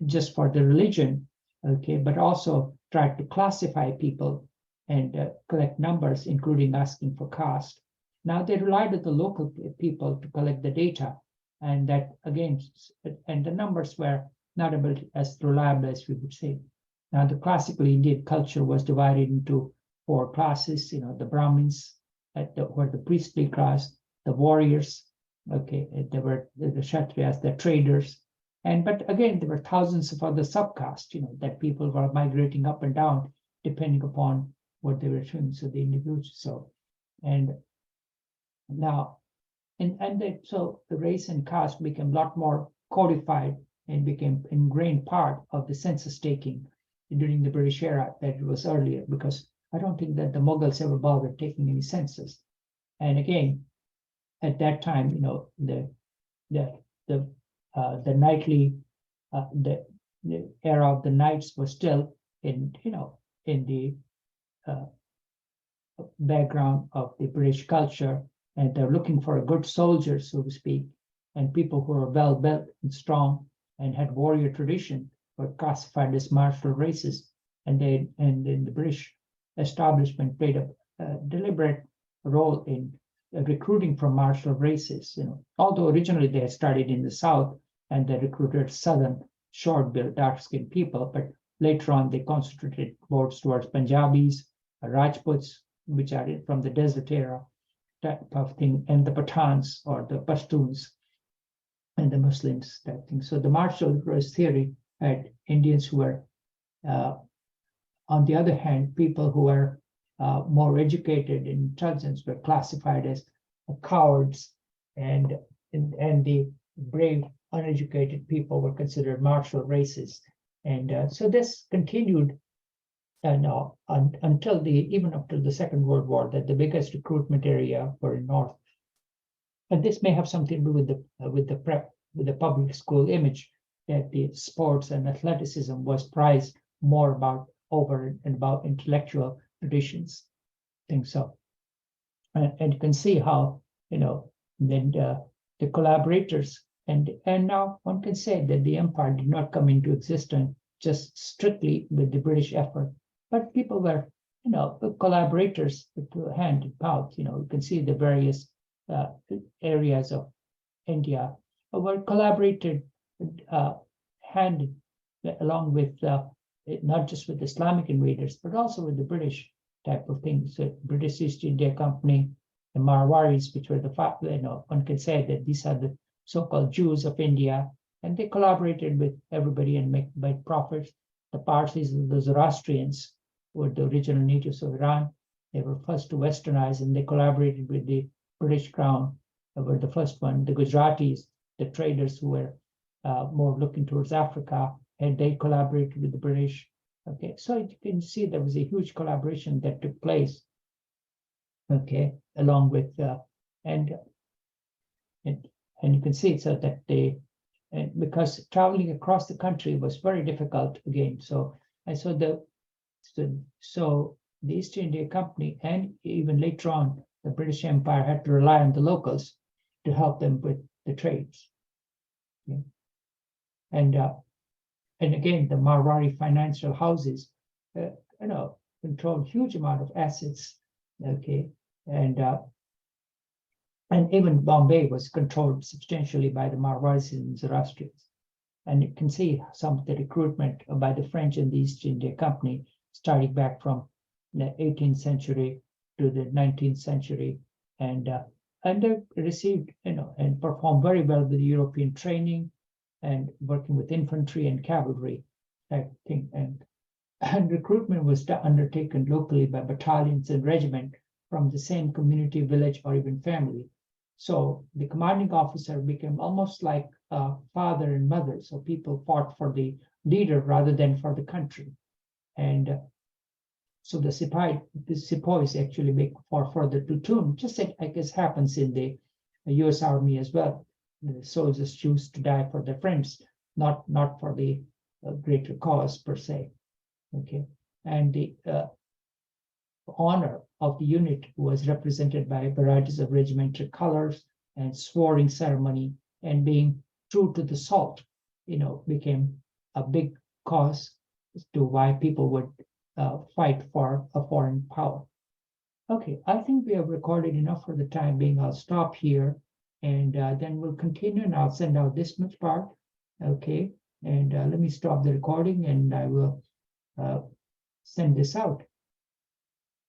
A: just for the religion, okay, but also tried to classify people and collect numbers, including asking for caste. Now they relied on the local people to collect the data, and that again, and the numbers were not as reliable as we would say. Now the classical Indian culture was divided into 4 classes. The Brahmins, were the priestly class, the warriors, okay, there were the Kshatriyas, the traders, but again there were thousands of other subcastes, that people were migrating up and down depending upon what they were doing. So the individuals, so the race and caste became a lot more codified and became ingrained part of the census taking during the British era that it was earlier, because I don't think that the Mughals ever bothered taking any census. And again, at that time, the knightly, the era of the knights was still in the background of the British culture, and they're looking for a good soldier, so to speak, and people who are well built and strong and had warrior tradition were classified as martial races, and then the British establishment played a deliberate role in recruiting from martial races. Although originally they had studied in the South and they recruited Southern short-built, dark-skinned people, but later on they concentrated more towards Punjabis, Rajputs, which are from the desert era type of thing, and the Pathans or the Pashtuns and the Muslims type thing. So the martial race theory had Indians who were, on the other hand, people who were more educated in intelligence were classified as cowards, and the brave, uneducated people were considered martial races. And so this continued even up to the Second World War, that the biggest recruitment area were in North. And this may have something to do with the public school image, that the sports and athleticism was prized more over and about intellectual traditions. I think so. And you can see how, then the collaborators, and now one can say that the empire did not come into existence just strictly with the British effort, but people were, collaborators with hand in mouth. You can see the various areas of India were collaborated hand along with not just with Islamic invaders, but also with the British type of things. So British East India Company, the Maharajas, which were one can say that these are the so-called Jews of India, and they collaborated with everybody and made profits. The Parsis, the Zoroastrians, were the original natives of Iran. They were first to westernize, and they collaborated with the British Crown. They were the first one. The Gujaratis, the traders who were more looking towards Africa, and they collaborated with the British. Okay, so you can see there was a huge collaboration that took place. Okay, along with and you can see so that because traveling across the country was very difficult again. So the So the East India Company and even later on the British Empire had to rely on the locals to help them with the trades. Okay. And again, the Marwari financial houses, controlled huge amount of assets. Okay, and even Bombay was controlled substantially by the Marwaris and Zoroastrians. And you can see some of the recruitment by the French and the East India Company starting back from the 18th century to the 19th century, and they received, and performed very well with European training and working with infantry and cavalry, I think, and recruitment was undertaken locally by battalions and regiment from the same community, village, or even family. So the commanding officer became almost like a father and mother. So people fought for the leader rather than for the country. And so the sepoys actually make for the platoon, just like I guess happens in the US Army as well. The soldiers choose to die for their friends, not for the greater cause per se. Okay, and the honor of the unit was represented by varieties of regimental colors and swearing ceremony, and being true to the salt, became a big cause to why people would fight for a foreign power. Okay, I think we have recorded enough for the time being. I'll stop here, and then we'll continue, and I'll send out this much part. Okay, and let me stop the recording, and I will send this out.